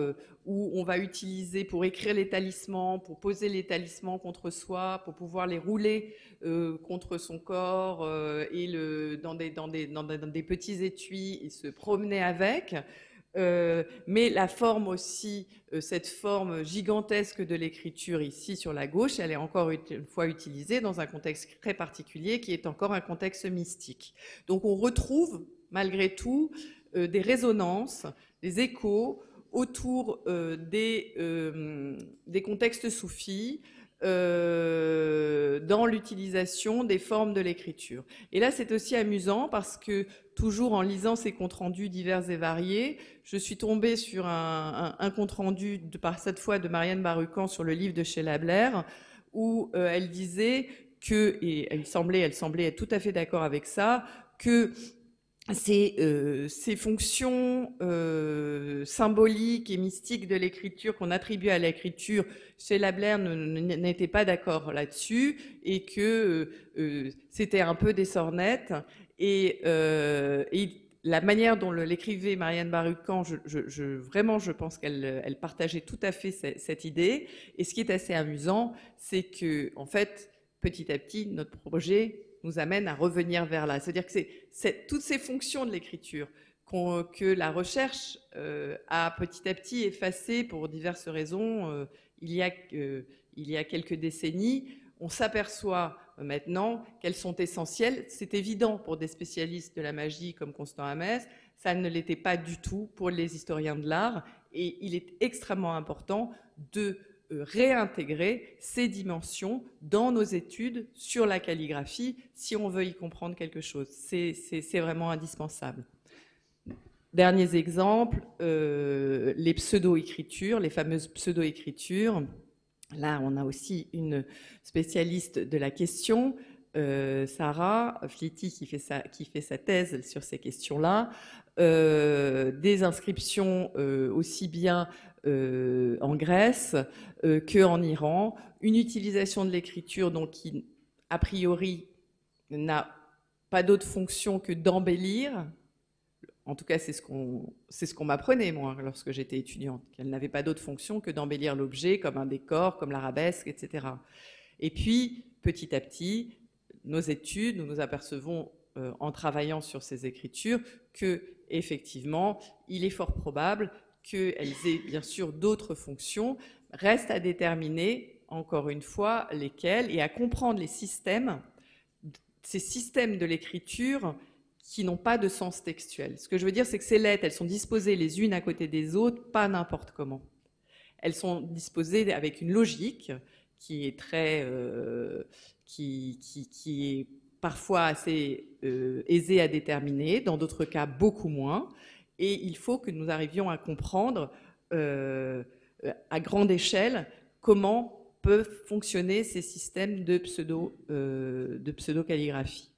où on va utiliser pour écrire les talismans, pour poser les talismans contre soi, pour pouvoir les rouler contre son corps et dans des petits étuis et se promener avec. Mais la forme aussi, cette forme gigantesque de l'écriture ici sur la gauche, elle est encore une fois utilisée dans un contexte très particulier qui est encore un contexte mystique. Donc on retrouve malgré tout des résonances, des échos autour des contextes soufis dans l'utilisation des formes de l'écriture. Et là, c'est aussi amusant parce que, toujours en lisant ces comptes rendus divers et variés, je suis tombée sur un compte rendu, cette fois de Marianne Barucan, sur le livre de Sheila Blair, où elle disait que, et elle semblait être tout à fait d'accord avec ça, que ces fonctions symboliques et mystiques de l'écriture qu'on attribue à l'écriture, Sheila Blair n'était pas d'accord là-dessus et que c'était un peu des sornettes. Et la manière dont l'écrivait Marianne Barucan, vraiment, je pense qu'elle partageait tout à fait cette idée. Et ce qui est assez amusant, c'est que, en fait, petit à petit, notre projet nous amène à revenir vers là. C'est-à-dire que c'est toutes ces fonctions de l'écriture que la recherche a petit à petit effacées pour diverses raisons. Il y a quelques décennies, on s'aperçoit maintenant qu'elles sont essentielles. C'est évident pour des spécialistes de la magie comme Constant Hamès, ça ne l'était pas du tout pour les historiens de l'art. Et il est extrêmement important de réintégrer ces dimensions dans nos études sur la calligraphie si on veut y comprendre quelque chose. C'est vraiment indispensable. Derniers exemples, les pseudo-écritures, les fameuses pseudo-écritures. Là, on a aussi une spécialiste de la question, Sarah Fliti, qui fait sa thèse sur ces questions-là. Des inscriptions aussi bien en Grèce qu'en Iran, une utilisation de l'écriture donc qui, a priori, n'a pas d'autre fonction que d'embellir en tout cas c'est ce qu'on m'apprenait moi lorsque j'étais étudiante, qu'elle n'avait pas d'autre fonction que d'embellir l'objet comme un décor, comme l'arabesque, etc. Et puis, petit à petit, nos études, nous nous apercevons en travaillant sur ces écritures que, effectivement, il est fort probable qu'elles aient bien sûr d'autres fonctions. Reste à déterminer, encore une fois, lesquelles et à comprendre les systèmes, ces systèmes de l'écriture qui n'ont pas de sens textuel. Ce que je veux dire, c'est que ces lettres, elles sont disposées les unes à côté des autres, pas n'importe comment. Elles sont disposées avec une logique qui est très, qui est parfois assez aisée à déterminer, dans d'autres cas beaucoup moins. Et il faut que nous arrivions à comprendre à grande échelle comment peuvent fonctionner ces systèmes de pseudo-calligraphie.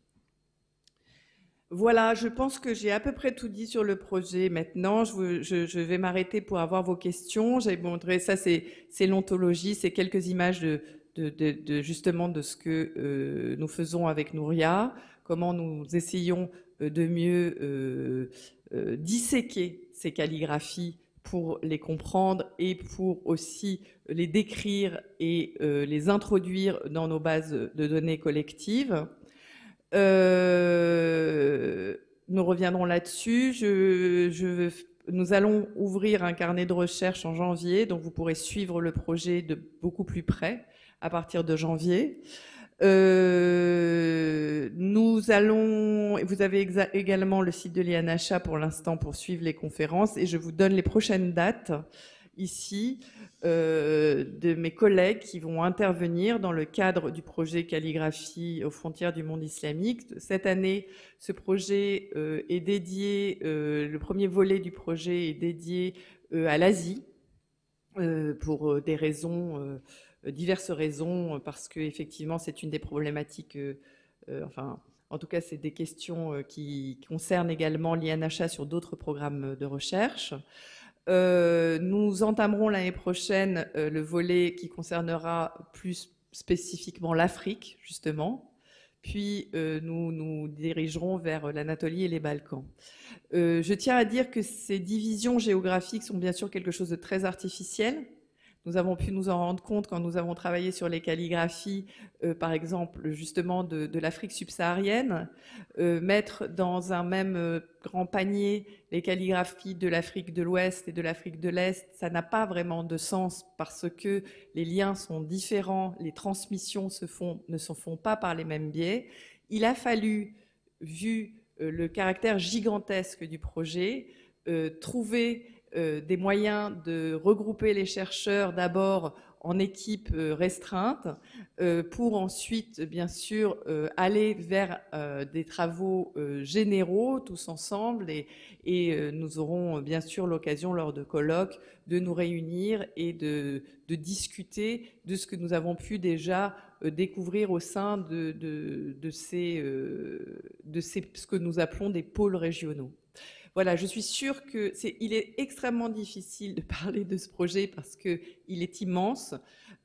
Voilà, je pense que j'ai à peu près tout dit sur le projet. Maintenant, je vais m'arrêter pour avoir vos questions. J'ai montré ça, c'est l'ontologie, c'est quelques images justement de ce que nous faisons avec Nouria, comment nous essayons de mieux disséquer ces calligraphies pour les comprendre et pour aussi les décrire et les introduire dans nos bases de données collectives. Nous reviendrons là-dessus. Nous allons ouvrir un carnet de recherche en janvier, donc vous pourrez suivre le projet de beaucoup plus près à partir de janvier. Vous avez également le site de l'INHA pour l'instant pour suivre les conférences et je vous donne les prochaines dates ici de mes collègues qui vont intervenir dans le cadre du projet Calligraphie aux frontières du monde islamique. Cette année, ce projet est dédié, le premier volet du projet est dédié à l'Asie pour des raisons, diverses raisons, parce qu'effectivement c'est une des problématiques, enfin en tout cas c'est des questions qui concernent également l'INHA sur d'autres programmes de recherche. Nous entamerons l'année prochaine le volet qui concernera plus spécifiquement l'Afrique, justement. Puis nous nous dirigerons vers l'Anatolie et les Balkans. Je tiens à dire que ces divisions géographiques sont bien sûr quelque chose de très artificiel. Nous avons pu nous en rendre compte quand nous avons travaillé sur les calligraphies, par exemple, justement, de l'Afrique subsaharienne. Mettre dans un même grand panier les calligraphies de l'Afrique de l'Ouest et de l'Afrique de l'Est, ça n'a pas vraiment de sens parce que les liens sont différents, les transmissions ne se font pas par les mêmes biais. Il a fallu, vu le caractère gigantesque du projet, trouver des moyens de regrouper les chercheurs d'abord en équipes restreintes pour ensuite, bien sûr, aller vers des travaux généraux tous ensemble et nous aurons bien sûr l'occasion lors de colloques de nous réunir et de discuter de ce que nous avons pu déjà découvrir au sein de ce que nous appelons des pôles régionaux. Voilà, je suis sûre qu'il est extrêmement difficile de parler de ce projet parce qu'il est immense,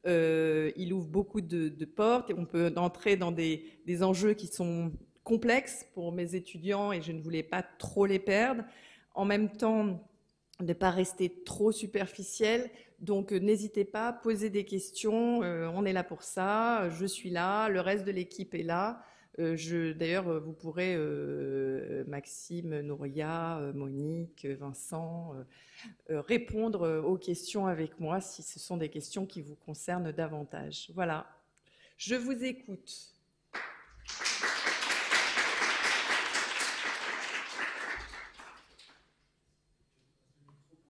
il ouvre beaucoup de portes et on peut entrer dans des enjeux qui sont complexes pour mes étudiants et je ne voulais pas trop les perdre. En même temps, ne pas rester trop superficiel. Donc n'hésitez pas à poser des questions, on est là pour ça, je suis là, le reste de l'équipe est là. D'ailleurs, vous pourrez, Maxime, Nouria, Monique, Vincent, répondre aux questions avec moi si ce sont des questions qui vous concernent davantage. Voilà, je vous écoute.